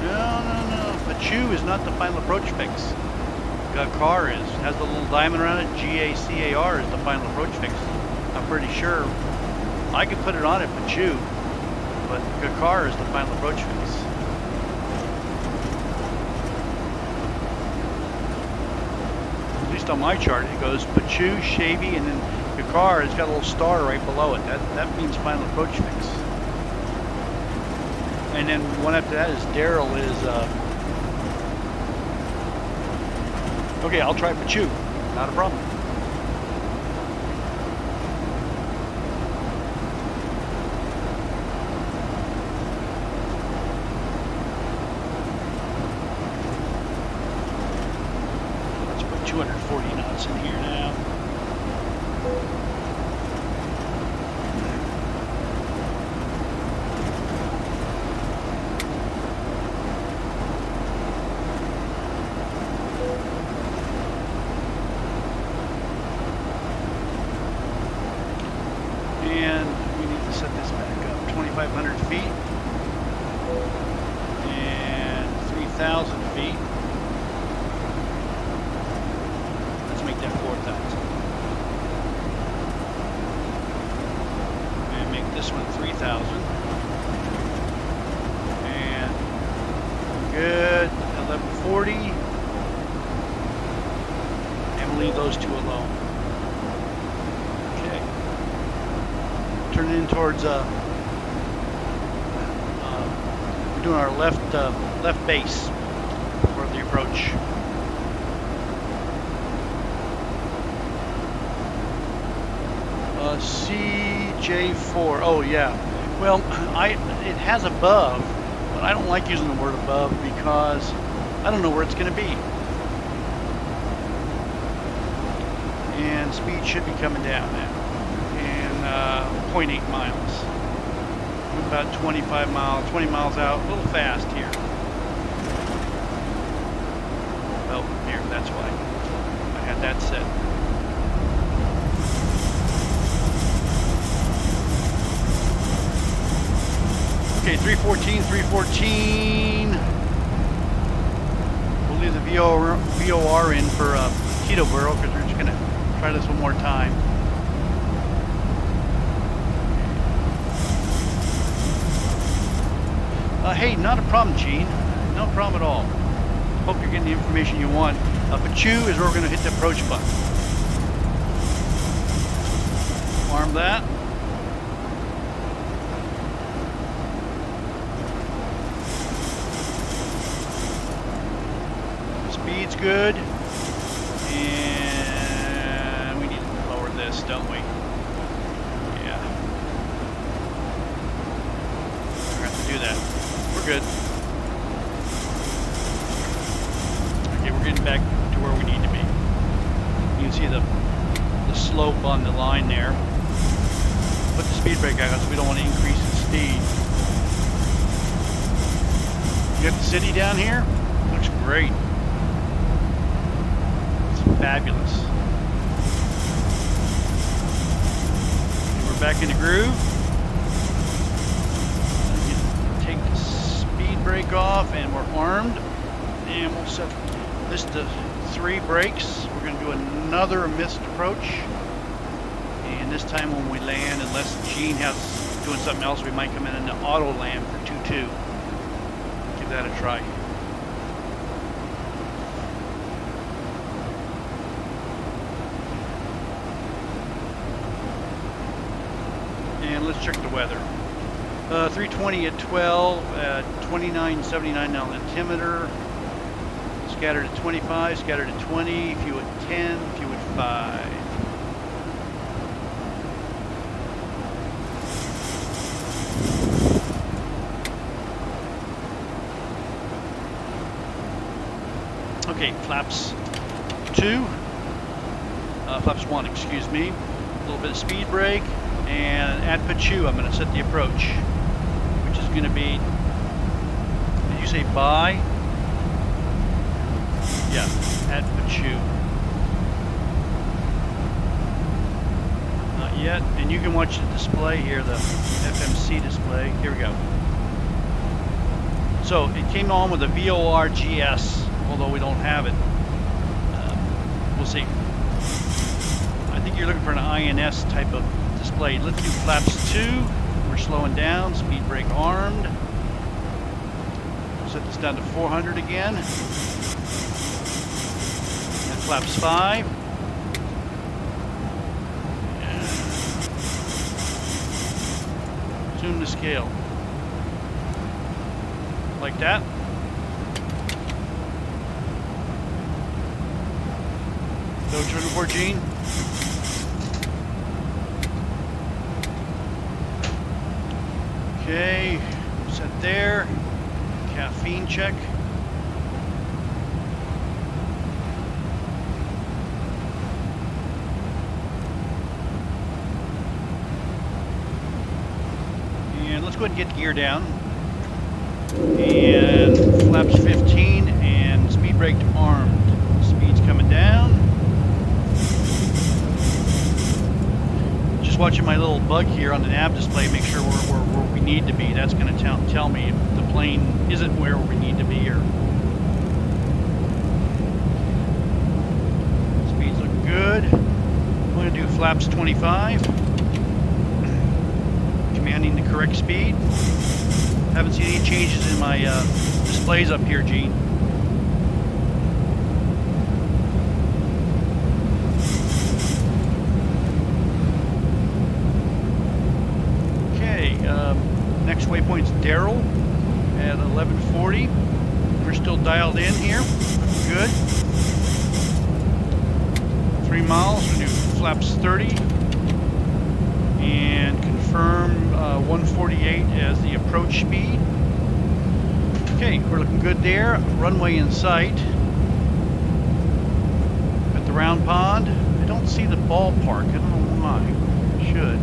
No. Pachu is not the final approach fix. Gakar is. Has the little diamond around it. GACAR is the final approach fix. I'm pretty sure. I could put it on at Pachu, but Gakar is the final approach fix. At least on my chart, it goes Pachu, Shavy, and then Gakar has got a little star right below it. That means final approach fix. And then one after that is Darrell is. Okay, I'll try Pachu. Not a problem. Let's put 240 knots in here now. And we need to set this back up. 2,500 feet and 3,000 feet. Let's make that 4,000. And make this one 3,000. And good. 1140. And we'll leave those two alone. Okay. Turn in towards we're doing our left base for the approach. CJ4. Oh yeah. Well, it has above, but I don't like using the word above because I don't know where it's going to be. And speed should be coming down now. And 0.8 miles. About 25 miles, 20 miles out, a little fast here. Oh, here, that's why I had that set. Okay, 314. We'll leave the VOR in for Teterboro because we're just going to try this one more time. Hey, not a problem, Gene. No problem at all. Hope you're getting the information you want. Pachu is where we're going to hit the approach button. Arm that. Speed's good. And we need to lower this, don't we? Yeah. We're going to have to do that. We're good. Okay, we're getting back to where we need to be. You can see the slope on the line there. Put the speed brake out because we don't want to increase the speed. You got the city down here? Looks great. It's fabulous. Okay, we're back in the groove. Take the speed brake off and we're armed. And we'll set this to 3 brakes. We're going to do another missed approach. And this time when we land, unless Gene has doing something else, we might come in the auto land for 2-2. Give that a try. And let's check the weather. 320 at 12, 2979 on altimeter. Scattered at 25, scattered at 20, few at 10, few at 5. Okay, flaps 2, flaps 1, excuse me. A little bit of speed brake, and at Pachu, I'm going to set the approach, which is going to be, did you say by? Yeah, at Pachu. Not yet, and you can watch the display here, the FMC display. Here we go. So it came on with a VOR GS, although we don't have it. We'll see. I think you're looking for an INS type of display. Let's do flaps 2. We're slowing down, speed brake armed. Set this down to 400 again. Flaps 5. Zoom to scale. Like that. So what you're looking for, Gene? Okay, set there. Caffeine check. Let's go ahead and get gear down. And flaps 15 and speed brake armed. Speed's coming down. Just watching my little bug here on the nav display, make sure we're where we need to be. That's going to tell me if the plane isn't where we need to be or. Speeds look good. I'm going to do flaps 25. Commanding the correct speed. Haven't seen any changes in my displays up here, Gene. Okay, next waypoint's Darrell at 1140. We're still dialed in here. Good. 3 miles, we do flaps 30. And confirm 148 as the approach speed. Okay, we're looking good there. Runway in sight. At the round pond. I don't don't see the ballpark. I don't know why. I should.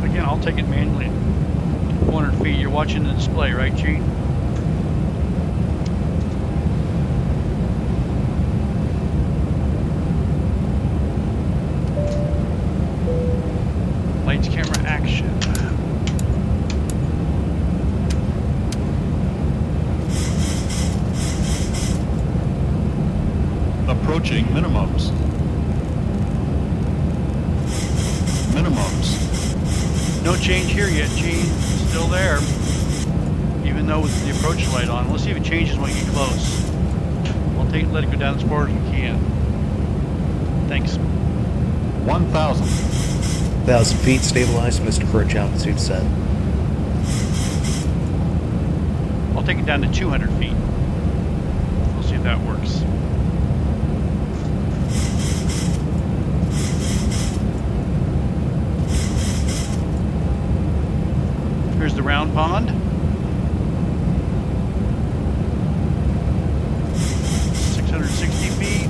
Again, I'll take it manually. 400 feet. You're watching the display, right, Gene? Lights, camera, action. Approaching minimums. Minimums. No change here yet, Gene. Still there. Even though with the approach light on. Let's see if it changes when we get close. I'll let it go down as far as we can. Thanks. 1,000. 1,000 feet, stabilized, Mr. Crutch, altitude set. I'll take it down to 200 feet. We'll see if that works. Here's the round pond. 660 feet.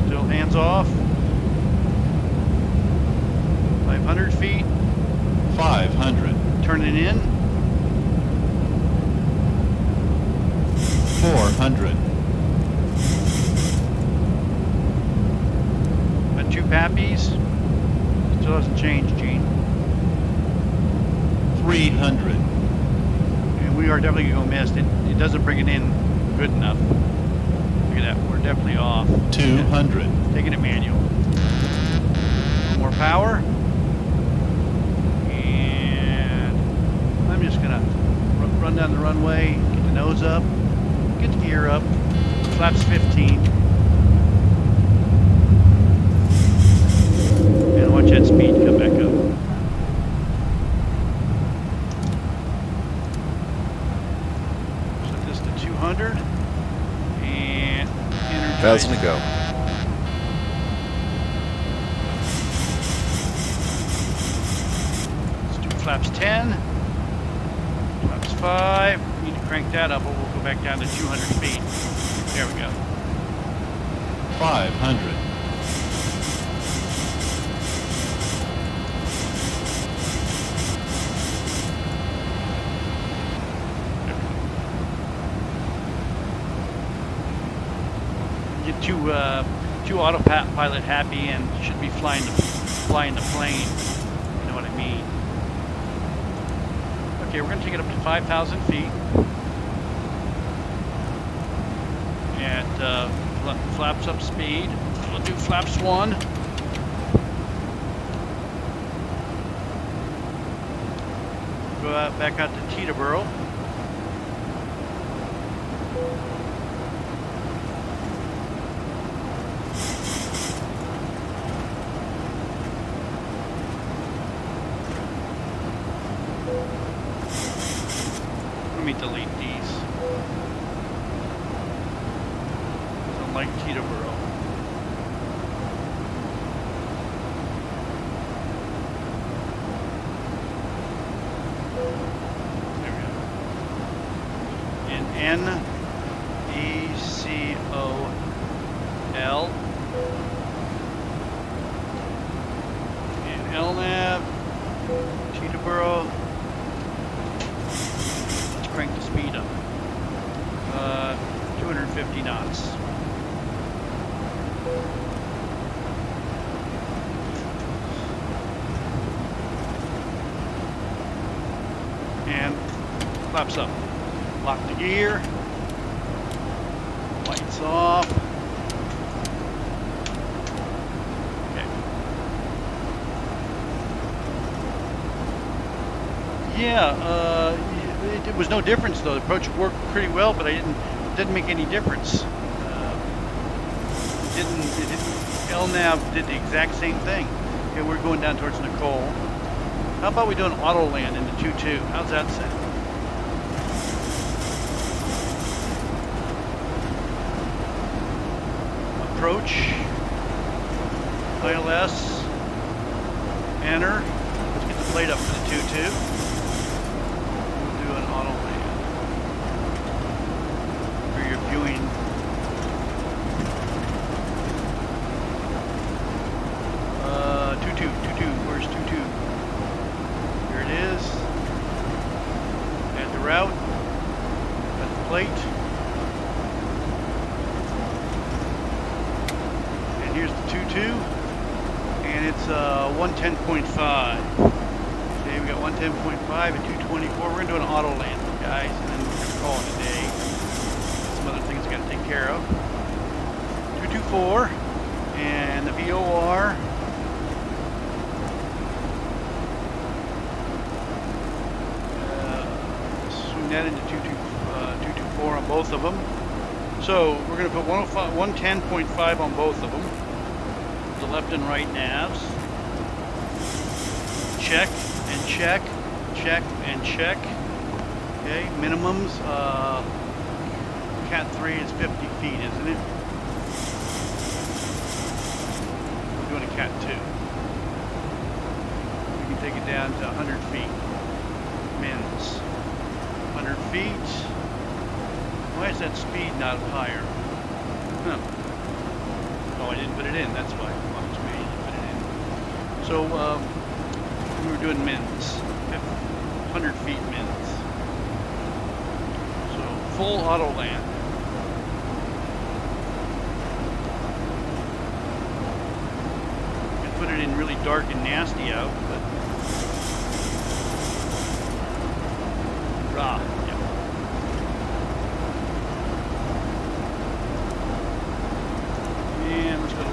Still hands off. 500 feet. 500. Turning in. 400. Got 2 pappies. Still hasn't changed, Gene. 300. And we are definitely going to miss. It doesn't bring it in good enough. Look at that. We're definitely off. 200. Taking it manual. A little more power. And I'm just going to run down the runway, get the nose up, get the gear up. Flaps 15. And watch that speed come back up. Set this to 200. And energize. 1,000 to go. Let's do flaps 10. Flaps 5. Need to crank that up, or we'll go back down to 200 feet. There we go. 500. Get two autopilot happy and should be flying the plane. You know what I mean? Okay, we're going to take it up to 5,000 feet. At flaps up speed. We'll do flaps 1. Go out, back out to Teterboro. Let me delete these. I don't like Teterboro. There we go. In N-E-C-O-L. And LNAV. Teterboro. Crank the speed up. 250 knots. And flaps up. Lock the gear. Lights off. Okay. Yeah, it was no difference though. The approach worked pretty well, but it didn't make any difference. LNAV did the exact same thing. Okay, we're going down towards Nicole. How about we do an auto land into 2-2? How's that sound? Approach. ILS. Enter. Let's get the plate up for the 2-2. We'll do an auto land. 22, and it's 110.5. Okay, we got 110.5 and 224. We're gonna do an auto landing, guys, and then we're gonna call it a day. Some other things I gotta take care of. 224, and the VOR. Swing that into 224 on both of them. So we're going to put 110.5 on both of them. The left and right navs. Check and check, check and check. Okay, minimums. Cat 3 is 50 feet, isn't it? We're doing a Cat 2. We can take it down to 100 feet. Mins. 100 feet. Why is that speed not higher? Huh. Oh, I didn't put it in. That's why. Maybe I didn't put it in. So we were doing mins. 100 feet mins. So full auto land. I put it in really dark and nasty out, but raw.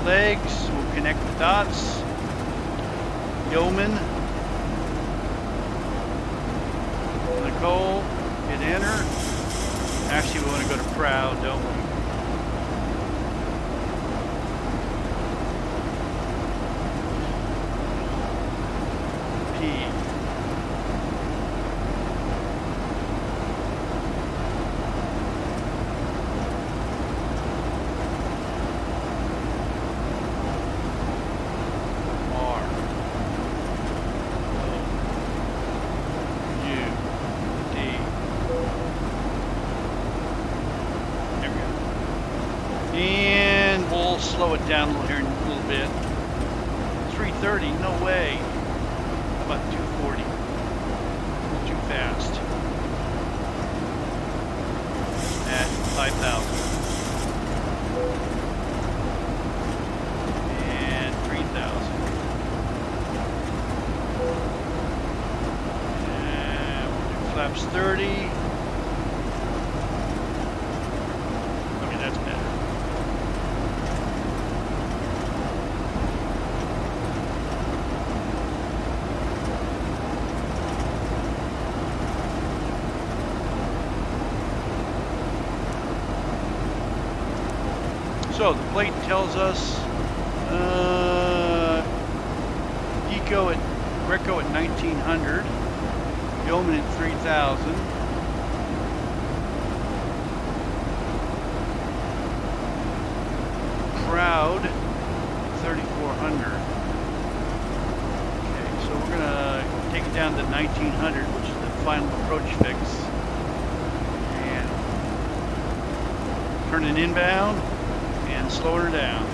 Legs, we'll connect the dots. Yeoman. Nicole, hit enter. Actually, we want to go to proud, don't we? P. Slow it down a little here in a little bit. 330, no way. How about 240? A little too fast. At 5,000. And 3,000. And we'll do flaps 30. Okay, that's better. So the plate tells us Greco at 1900, Yeoman at 3000. Proud 3400. Okay, so we're gonna take it down to 1900, which is the final approach fix, and turn it inbound. And slow her down.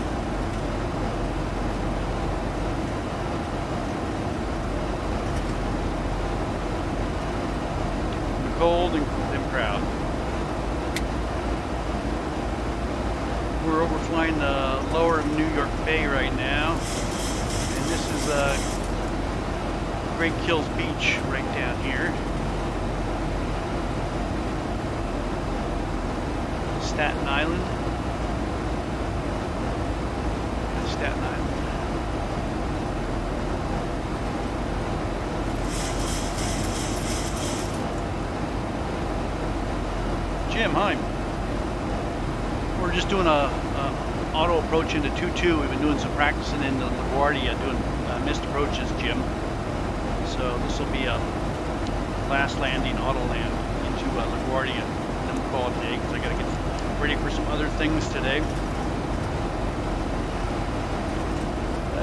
Cold and proud. We're overflying the lower New York Bay right now, and this is Great Kills Beach right down here. Staten Island. Staten Island. Jim, hi. We're just doing a auto approach into 2-2. We've been doing some practicing in the LaGuardia, doing missed approaches, Jim. So this will be a last landing, auto land into LaGuardia. And then we'll call it today because I got to get ready for some other things today.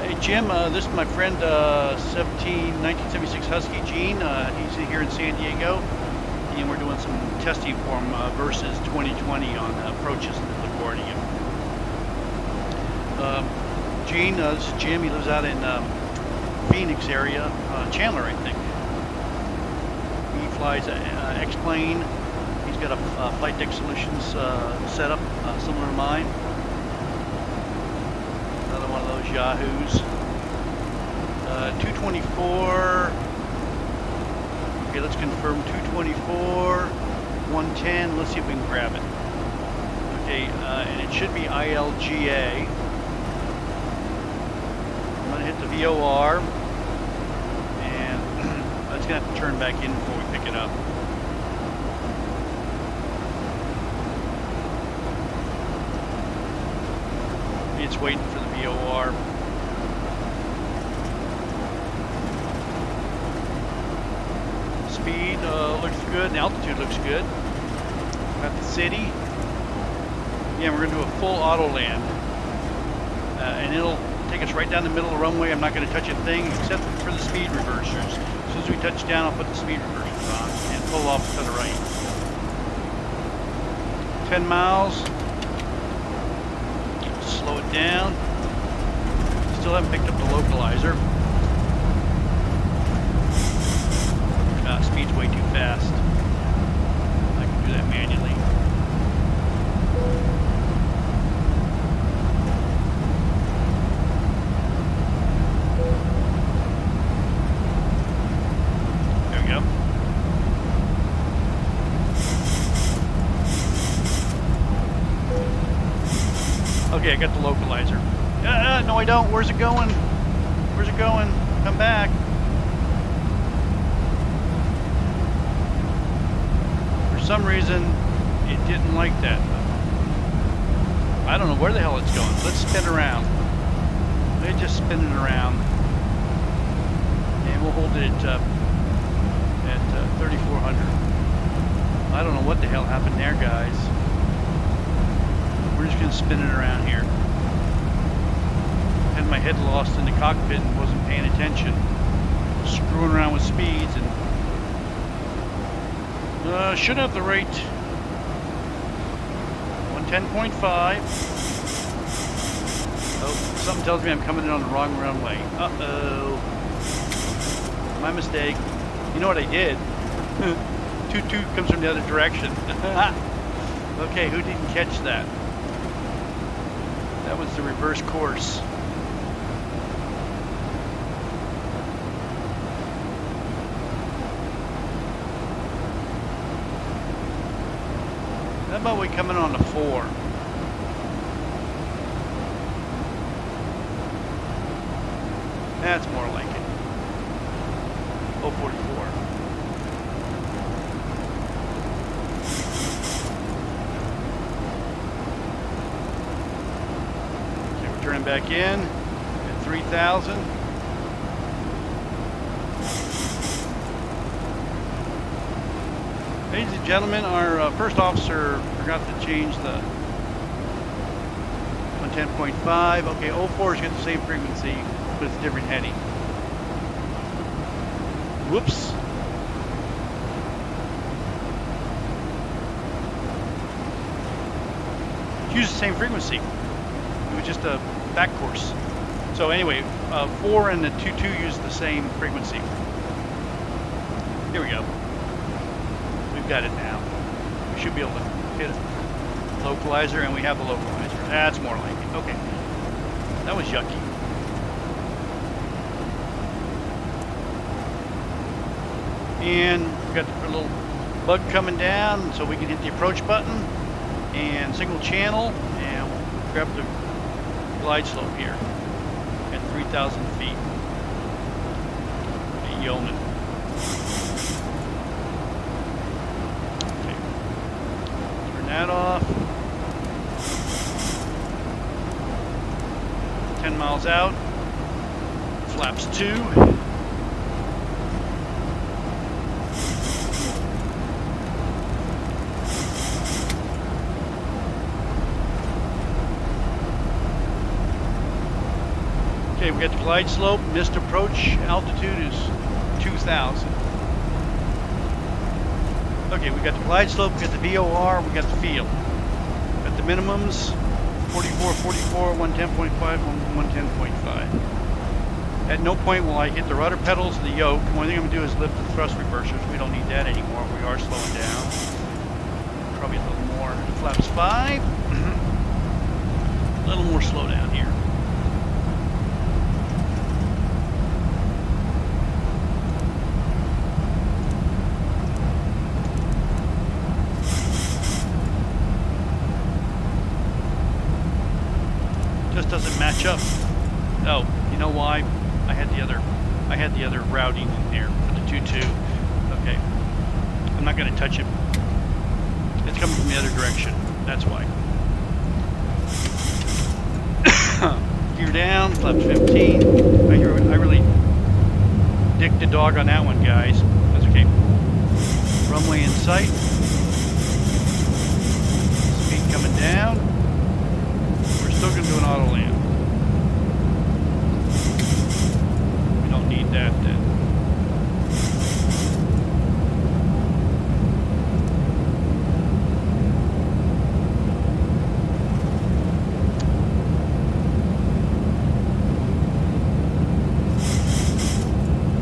Hey Jim, this is my friend 1976 Husky Gene. He's here in San Diego, and we're doing some testing for him versus 2020 on approaches to LaGuardia. Gene, this is Jim. He lives out in Phoenix area, Chandler, I think. He flies an X-plane. He's got a Flight Deck Solutions setup similar to mine. Another one of those yahoos. 224. Okay, let's confirm 224, 110. Let's see if we can grab it. Okay, and it should be ILGA. I'm gonna hit the VOR, and that's gonna have to turn back in before we pick it up. It's waiting for the VOR. Speed looks good, and altitude looks good. Got the city. Yeah, we're gonna do a full auto land, and it'll take us right down the middle of the runway. I'm not gonna touch a thing except for the speed reversers. As soon as we touch down, I'll put the speed reversers on and pull off to the right. 10 miles. Slow it down. Still haven't picked up the localizer. Speed's way too fast. I can do that manually. There we go. Okay, I got the localizer. No I don't. Where's it going? Where's it going? Come back. For some reason, it didn't like that. I don't know where the hell it's going. Let's spin around. Let's just spin it around. And we'll hold it at 3,400. I don't know what the hell happened there, guys. We're just going to spin it around here. Had my head lost in the cockpit and wasn't paying attention. Screwing around with speeds and should have the rate 110.5. Oh, something tells me I'm coming in on the wrong runway. Uh-oh. My mistake. You know what I did? 22 comes from the other direction. Okay, who didn't catch that? That was the reverse course. How about we come in on the 4? That's more like it. 044. Okay, we're turning back in at 3,000. Ladies and gentlemen, our first officer forgot to change the 110.5. Okay, 04's got the same frequency, but it's a different heading. Whoops. It used the same frequency. It was just a back course. So anyway, 4 and the 22 use the same frequency. Here we go. We've got it now. We should be able to hit a localizer, and we have the localizer. That's more like it. Okay. That was yucky. And we've got a little bug coming down, so we can hit the approach button and single channel, and we'll grab the glide slope here at 3,000 feet. At Yeoman. That off. 10 miles out. Flaps 2. Okay, we got the glide slope. Missed approach. Altitude is 2,000. Okay, we got the glide slope, we got the VOR, we got the field. Got the minimums, 44, 44, 110.5, 110.5. At no point will I hit the rudder pedals, the yoke. The only thing I'm gonna do is lift the thrust reversers. We don't need that anymore. We are slowing down. Probably a little more. Flaps 5. A little more slow down here. just doesn't match up. Oh, you know why? I had the other routing in there for the 2-2. Okay, I'm not going to touch it. It's coming from the other direction. That's why. Gear down, flaps 15. I really dicked the dog on that one, guys. That's okay. Runway in sight. Speed coming down. We're still going to do an auto land. We don't need that then.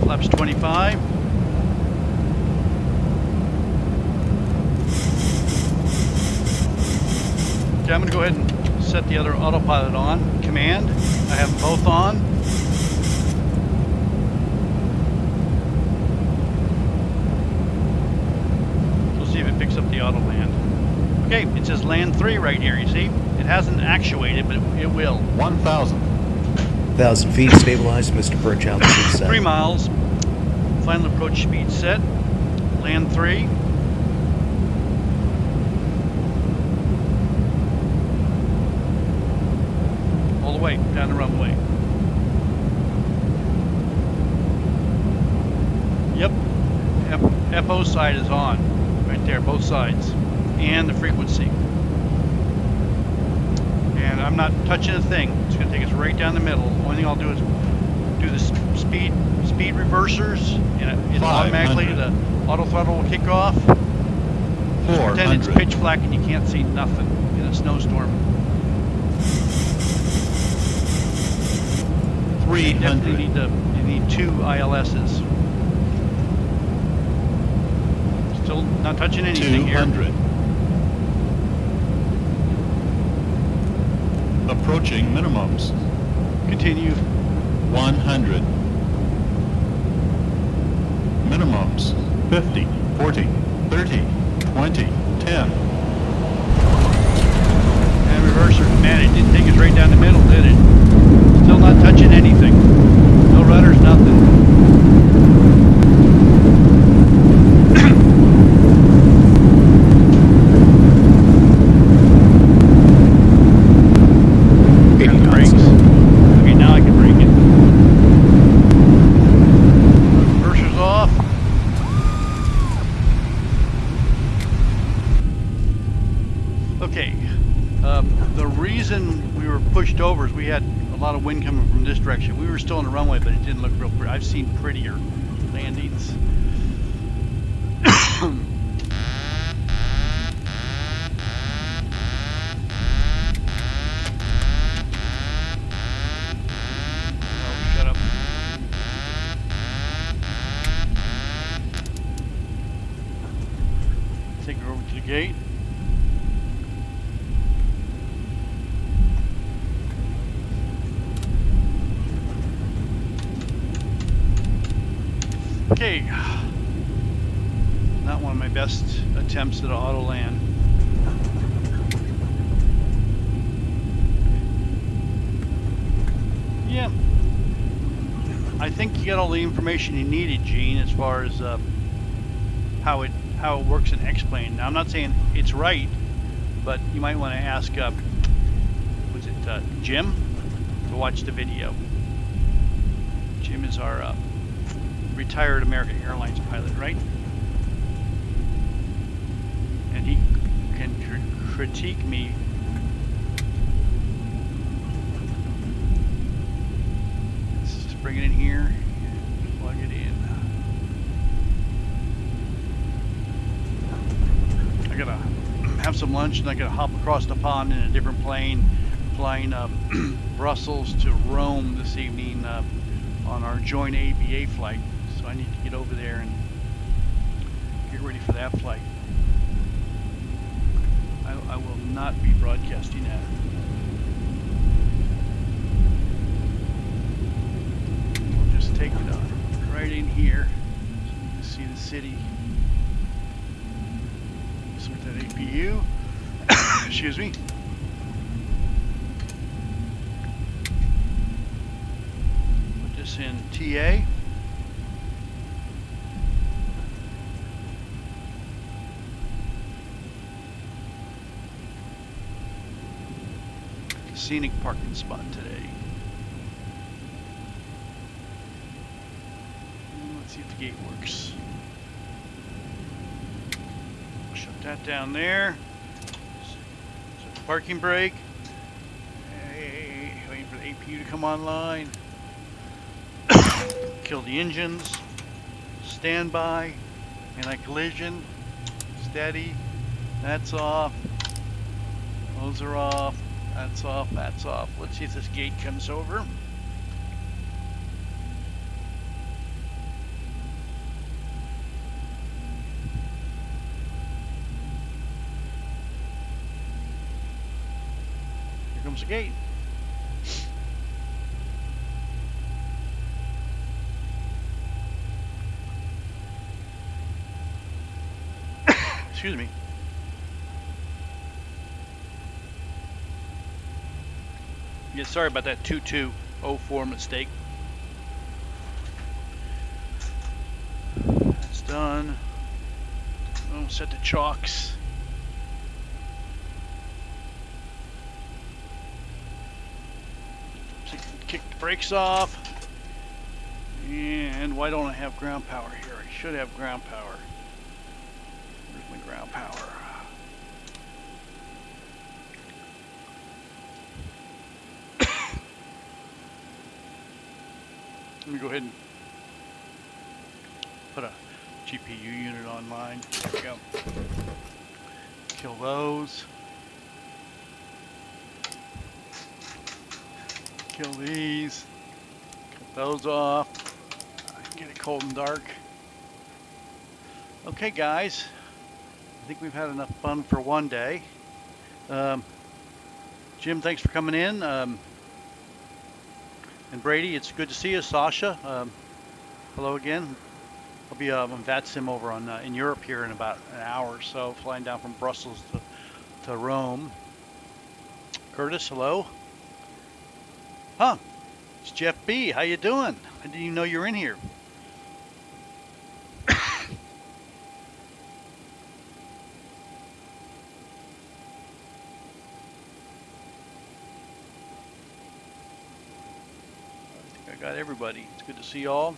Flaps 25. Okay, I'm going to go ahead and set the other autopilot on. Command. I have them both on. We'll see if it picks up the auto land. Okay, it says land 3 right here, you see? It hasn't actuated, but it will. 1,000. 1,000 feet, stabilized, Mr. Perch, altitude set. 3 miles. Final approach speed set. Land 3. All the way down the runway. Yep. FO side is on. Right there, both sides. And the frequency. And I'm not touching a thing. It's going to take us right down the middle. The only thing I'll do is do the speed reversers, and it automatically, the auto throttle will kick off. Just pretend it's pitch black and you can't see nothing in a snowstorm. 300. You need 2 ILSs. Still not touching anything 200. here. Approaching minimums. Continue. 100. Minimums. 50, 40, 30, 20, 10. And reverser. Man, it didn't take us right down the middle, did it? Still not touching anything. No rudders, nothing. Brakes. Okay, now I can brake it. Reverser's off. Okay. The reason we were pushed over is we had a lot of wind coming from this direction. We were still on the runway, but it didn't look real pretty. I've seen prettier landings. Oh, shut up. Take her over to the gate. Okay, not one of my best attempts at an auto land. Yeah, I think you got all the information you needed, Gene, as far as how it works in X-Plane. Now, I'm not saying it's right, but you might want to ask, was it Jim, to watch the video. Jim is our retired American Airlines pilot, right? And he can critique me. Let's just bring it in here and plug it in. I gotta have some lunch and I gotta hop across the pond in a different plane, flying Brussels to Rome this evening on our joint ABA flight. So I need to get over there and get ready for that flight. I will not be broadcasting that. We'll just take it right in here so you can see the city. Switch that APU. Excuse me. in TA. Scenic parking spot today. Let's see if the gate works. Shut that down there. Set the parking brake. Hey, waiting for the APU to come online. Kill the engines. Standby. Anti-collision. Steady. That's off. Those are off. That's off. That's off. Let's see if this gate comes over. Here comes the gate. Excuse me. Yeah, sorry about that 2204 mistake. That's done. Oh, set the chocks. Kick the brakes off. And why don't I have ground power here? I should have ground power. Where's my ground power? Let me go ahead and put a GPU unit online. There we go. Kill those. Kill these. Cut those off. Get it cold and dark. Okay, guys. I think we've had enough fun for one day. Jim, thanks for coming in. And Brady, it's good to see you. Sasha, hello again. I'll be on VATSIM over on in Europe here in about an hour or so, flying down from Brussels to Rome. Curtis, hello. Huh? It's Jeff B. How you doing? I didn't even know you were in here. Got everybody. It's good to see y'all.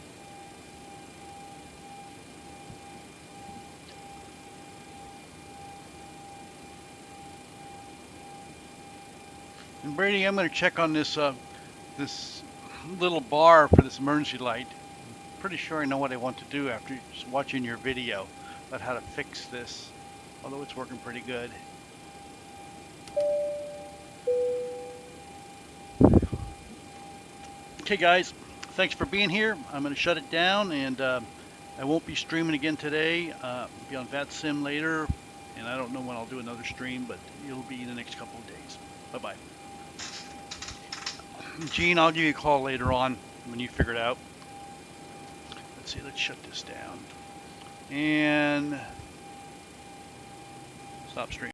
And Brady, I'm going to check on this this little bar for this emergency light. I'm pretty sure I know what I want to do after just watching your video about how to fix this, although it's working pretty good. Okay, guys, thanks for being here. I'm going to shut it down, and I won't be streaming again today. I'll be on VATSIM later, and I don't know when I'll do another stream, but it'll be in the next couple of days. Bye-bye. Gene, I'll give you a call later on when you figure it out. Let's see, let's shut this down. And stop streaming.